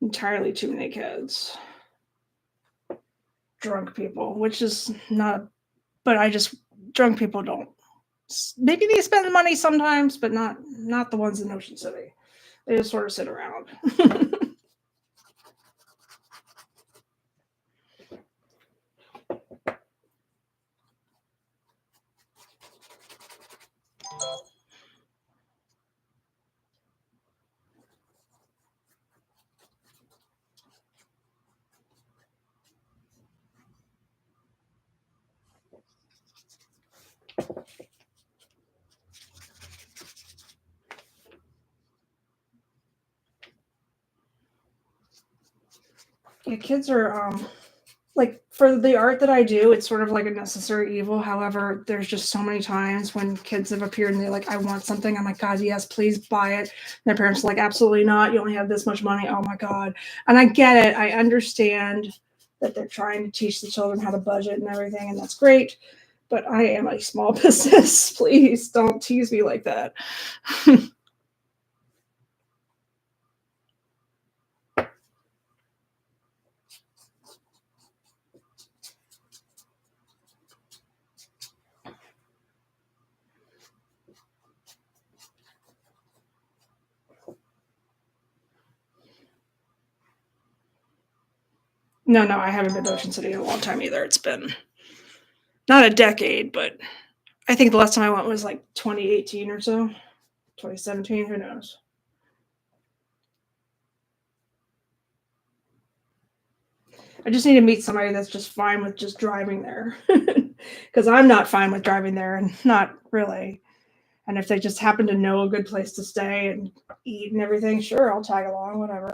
Entirely too many kids. Drunk people, which is not, but drunk people don't. Maybe they spend the money sometimes, but not the ones in Ocean City. They just sort of sit around. Yeah, kids are like for the art that I do, it's sort of like a necessary evil. However, there's just so many times when kids have appeared and they're like, I want something. I'm like, God, yes, please buy it. And their parents are like, absolutely not. You only have this much money. Oh my God. And I get it. I understand that they're trying to teach the children how to budget and everything, and that's great. But I am a small business. Please don't tease me like that. No, I haven't been to Ocean City in a long time either. It's been not a decade, but I think the last time I went was like 2018 or so, 2017. Who knows? I just need to meet somebody that's just fine with just driving there, because I'm not fine with driving there, and not really. And if they just happen to know a good place to stay and eat and everything, sure, I'll tag along, whatever.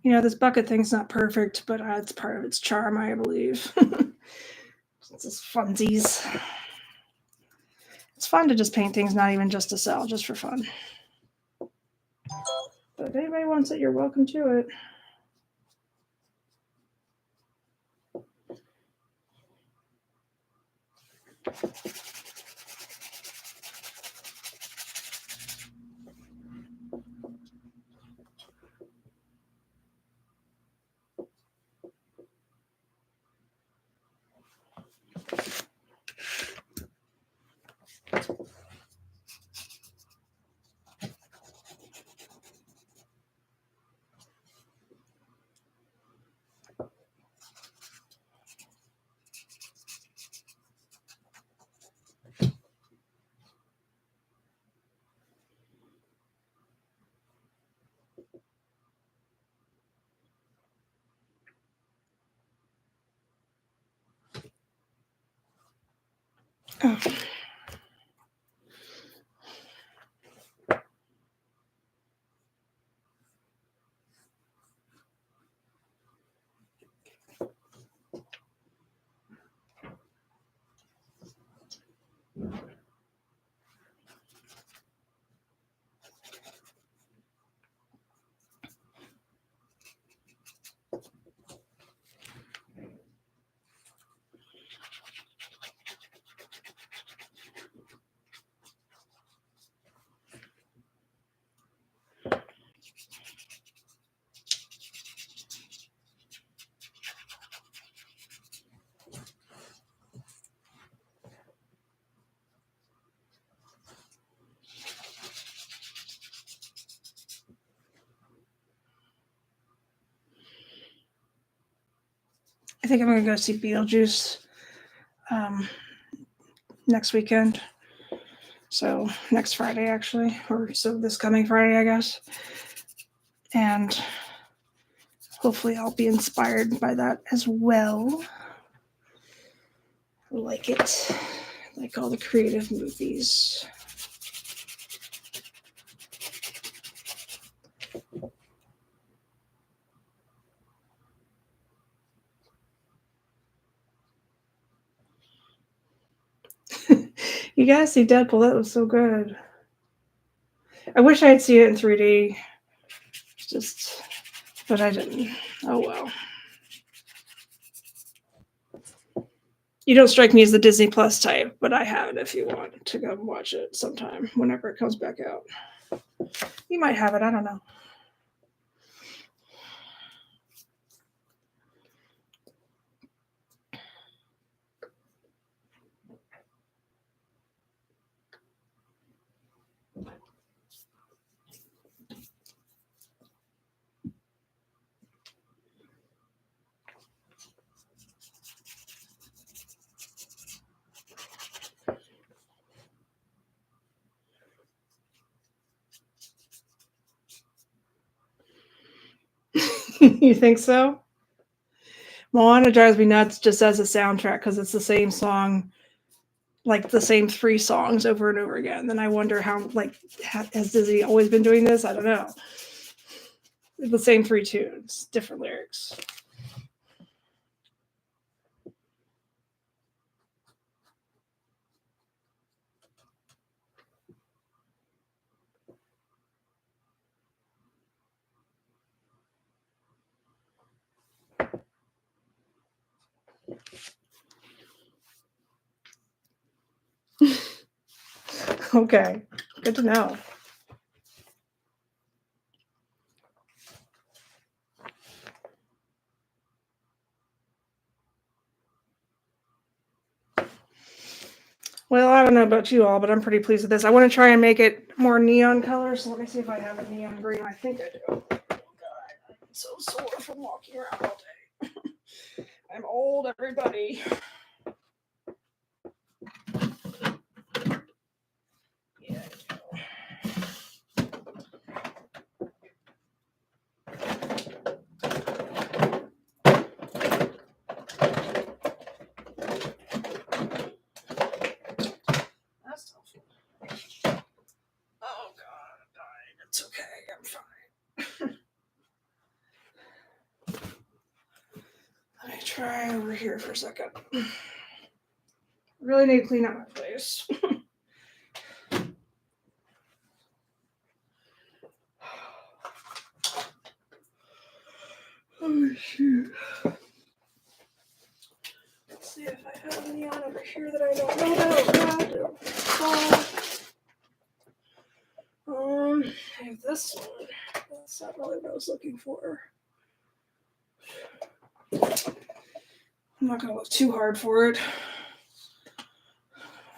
You know, this bucket thing's not perfect, but it's part of its charm, I believe. It's just funsies. It's fun to just paint things, not even just to sell, just for fun. But if anybody wants it, you're welcome to it. Oh. I think I'm going to go see Beetlejuice next weekend. So next Friday, actually, or so this coming Friday, I guess. And hopefully I'll be inspired by that as well. I like it. I like all the creative movies. You guys see Deadpool? That was so good. I wish I'd see it in 3D. But I didn't. Oh well. You don't strike me as the Disney Plus type, but I have it if you want to go watch it sometime, whenever it comes back out. You might have it, I don't know. You think so? Moana drives me nuts just as a soundtrack because it's the same song, like the same 3 songs over and over again. Then I wonder how, has Disney always been doing this? I don't know. The same 3 tunes, different lyrics. Okay, good to know. Well, I don't know about you all, but I'm pretty pleased with this. I want to try and make it more neon color, so let me see if I have a neon green. I think I do. Oh, God, I'm so sore from walking around all day. I'm old, everybody. Yeah, I do. That's helpful. Oh, God, I'm dying. It's okay. I'm fine. try over here for a second. Really need to clean out my place. Oh, shoot. Let's see if I have any on over here that I don't know about. I have this one. That's not really what I was looking for. I'm not going to look too hard for it.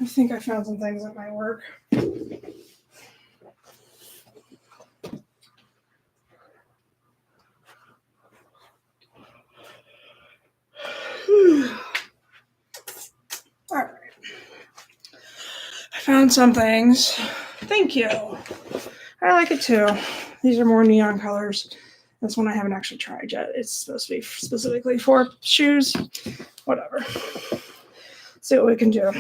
I think I found some things that might work. All right. I found some things. Thank you. I like it too. These are more neon colors. This one I haven't actually tried yet. It's supposed to be specifically for shoes. Whatever. Let's see what we can do.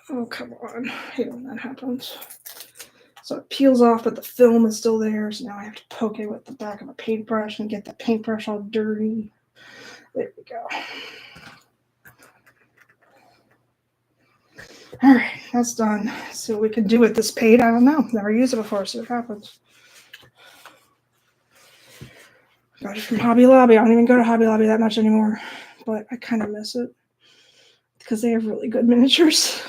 Oh, come on. I hate when that happens. So it peels off, but the film is still there. So now I have to poke it with the back of a paintbrush and get the paintbrush all dirty. There we go. All right, that's done. See what we can do with this paint. I don't know. Never used it before. See what happens. Got it from Hobby Lobby. I don't even go to Hobby Lobby that much anymore, but I kind of miss it because they have really good miniatures.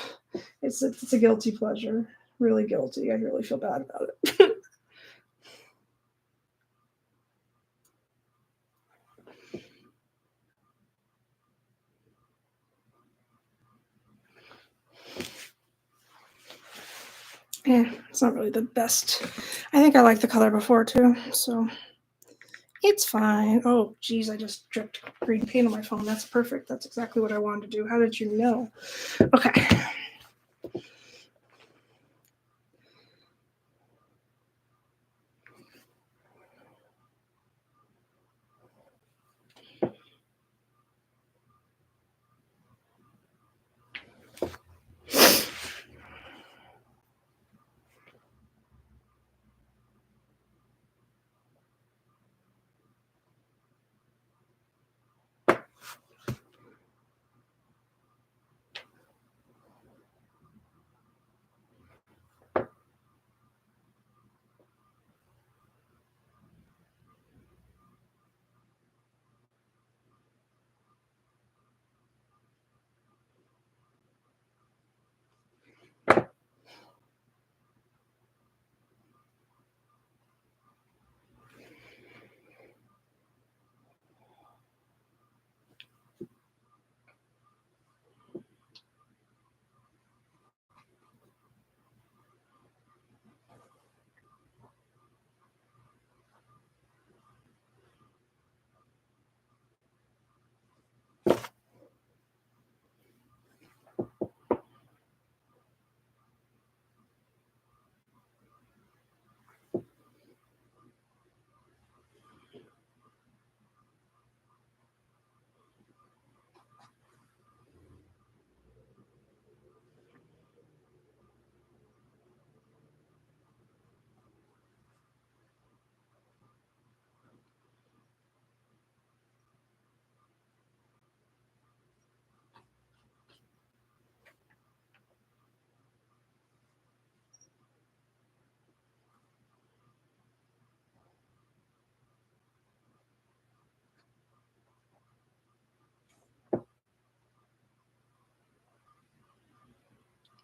It's a guilty pleasure. Really guilty. I really feel bad about it. Yeah, it's not really the best. I think I liked the color before too, so it's fine. Oh, geez, I just dripped green paint on my phone. That's perfect. That's exactly what I wanted to do. How did you know? Okay.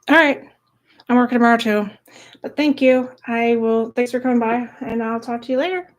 All right. I'm working tomorrow too. But thank you. Thanks for coming by, and I'll talk to you later.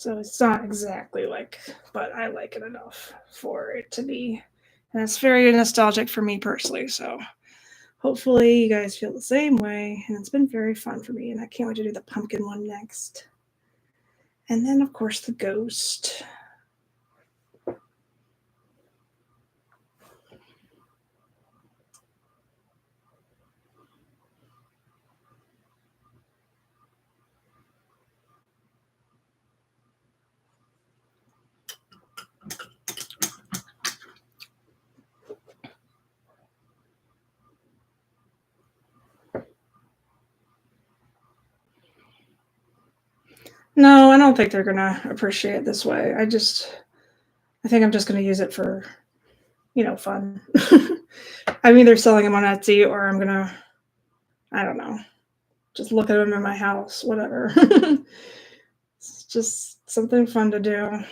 So it's not exactly like, but I like it enough for it to be, and it's very nostalgic for me personally. So hopefully you guys feel the same way, and it's been very fun for me, and I can't wait to do the pumpkin one next. And then, of course, the ghost. No, I don't think they're gonna appreciate it this way. I think I'm just gonna use it for, fun. I'm either selling them on Etsy or I'm gonna, I don't know, just look at them in my house, whatever. It's just something fun to do.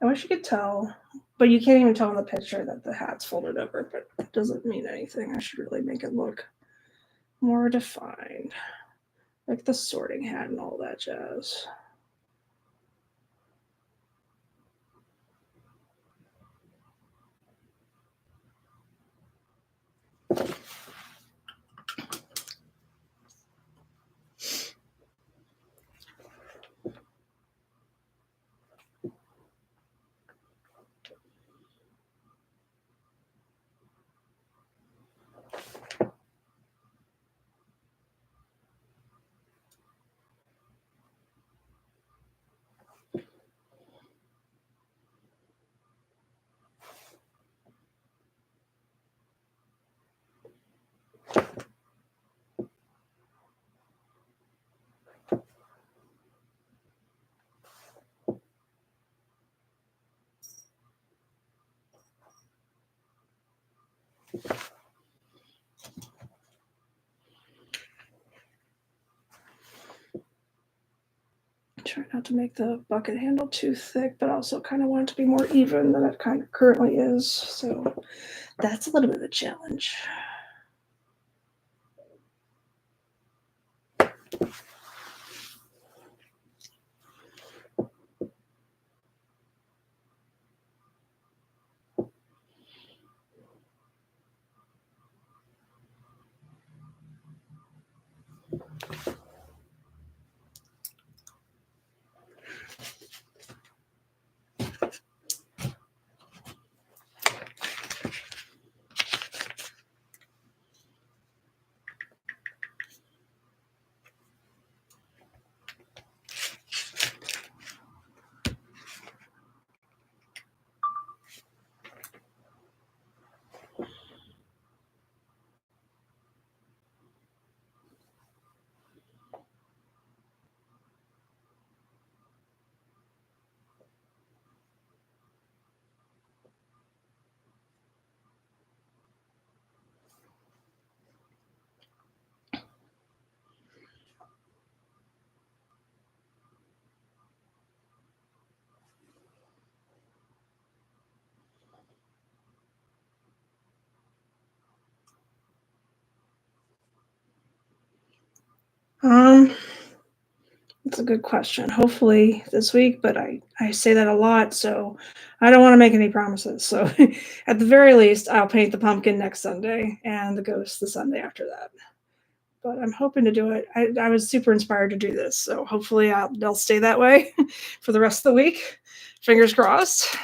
I wish you could tell, but you can't even tell in the picture that the hat's folded over, but it doesn't mean anything. I should really make it look more defined, like the sorting hat and all that jazz. Try not to make the bucket handle too thick, but also kind of want it to be more even than it kind of currently is. So that's a little bit of a challenge. Um, That's a good question. Hopefully this week, but I say that a lot, so I don't want to make any promises. So at the very least, I'll paint the pumpkin next Sunday and the ghost the Sunday after that. But I'm hoping to do it. I was super inspired to do this, so hopefully they'll stay that way for the rest of the week. Fingers crossed.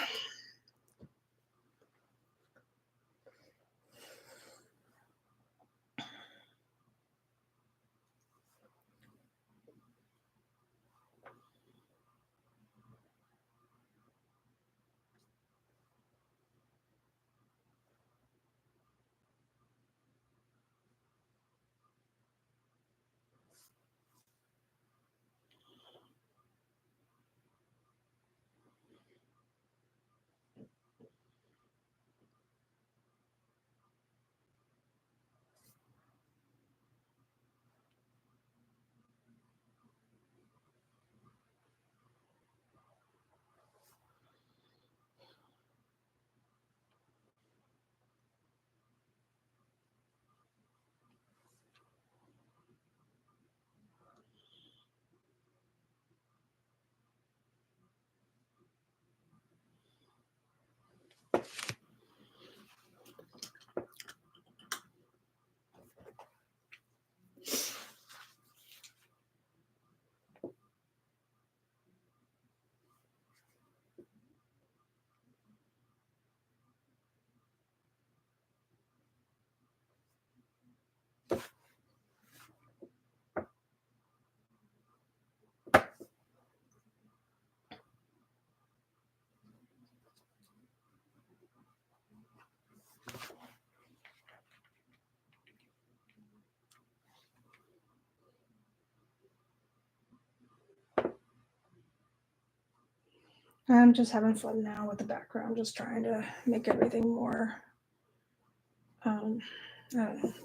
I'm just having fun now with the background, just trying to make everything more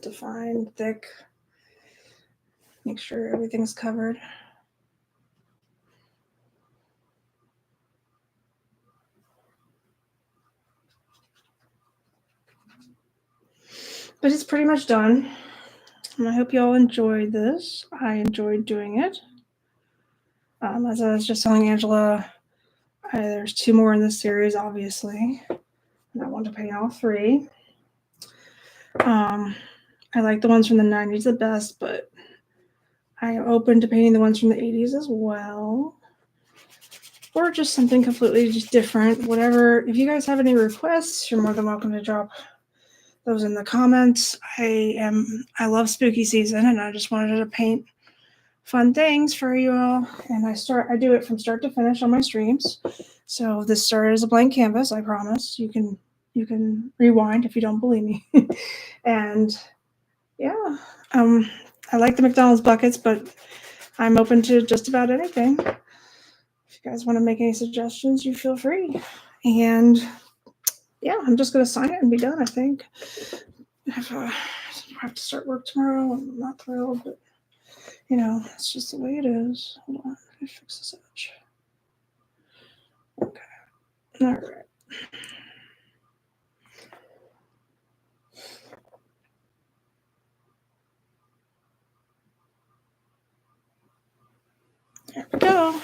defined, thick, make sure everything's covered. But it's pretty much done. And I hope you all enjoyed this. I enjoyed doing it. As I was just telling Angela, there's 2 more in this series, obviously. And I want to paint all 3. I like the ones from the 90s the best, but I am open to painting the ones from the 80s as well. Or just something completely just different. Whatever. If you guys have any requests, you're more than welcome to drop those in the comments. I love spooky season, and I just wanted to paint fun things for you all. And I do it from start to finish on my streams. So this started as a blank canvas, I promise. You can rewind if you don't believe me. And yeah, I like the McDonald's buckets, but I'm open to just about anything. If you guys want to make any suggestions, you feel free. And yeah, I'm just going to sign it and be done, I think. I have to start work tomorrow. I'm not thrilled, but it's just the way it is. Hold on, let me fix this edge. Okay. All right. There we go.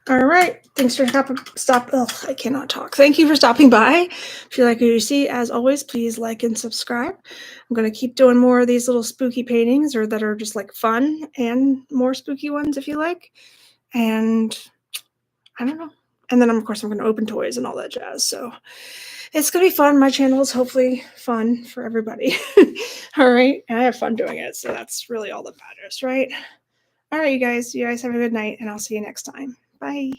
All right. Thanks for I cannot talk. Thank you for stopping by. If you like what you see, as always, please like and subscribe. I'm going to keep doing more of these little spooky paintings, or that are just like fun, and more spooky ones if you like. And I don't know. And then, of course, I'm going to open toys and all that jazz. So it's going to be fun. My channel is hopefully fun for everybody. All right. And I have fun doing it. So that's really all that matters, right? All right, you guys. You guys have a good night, and I'll see you next time. Bye.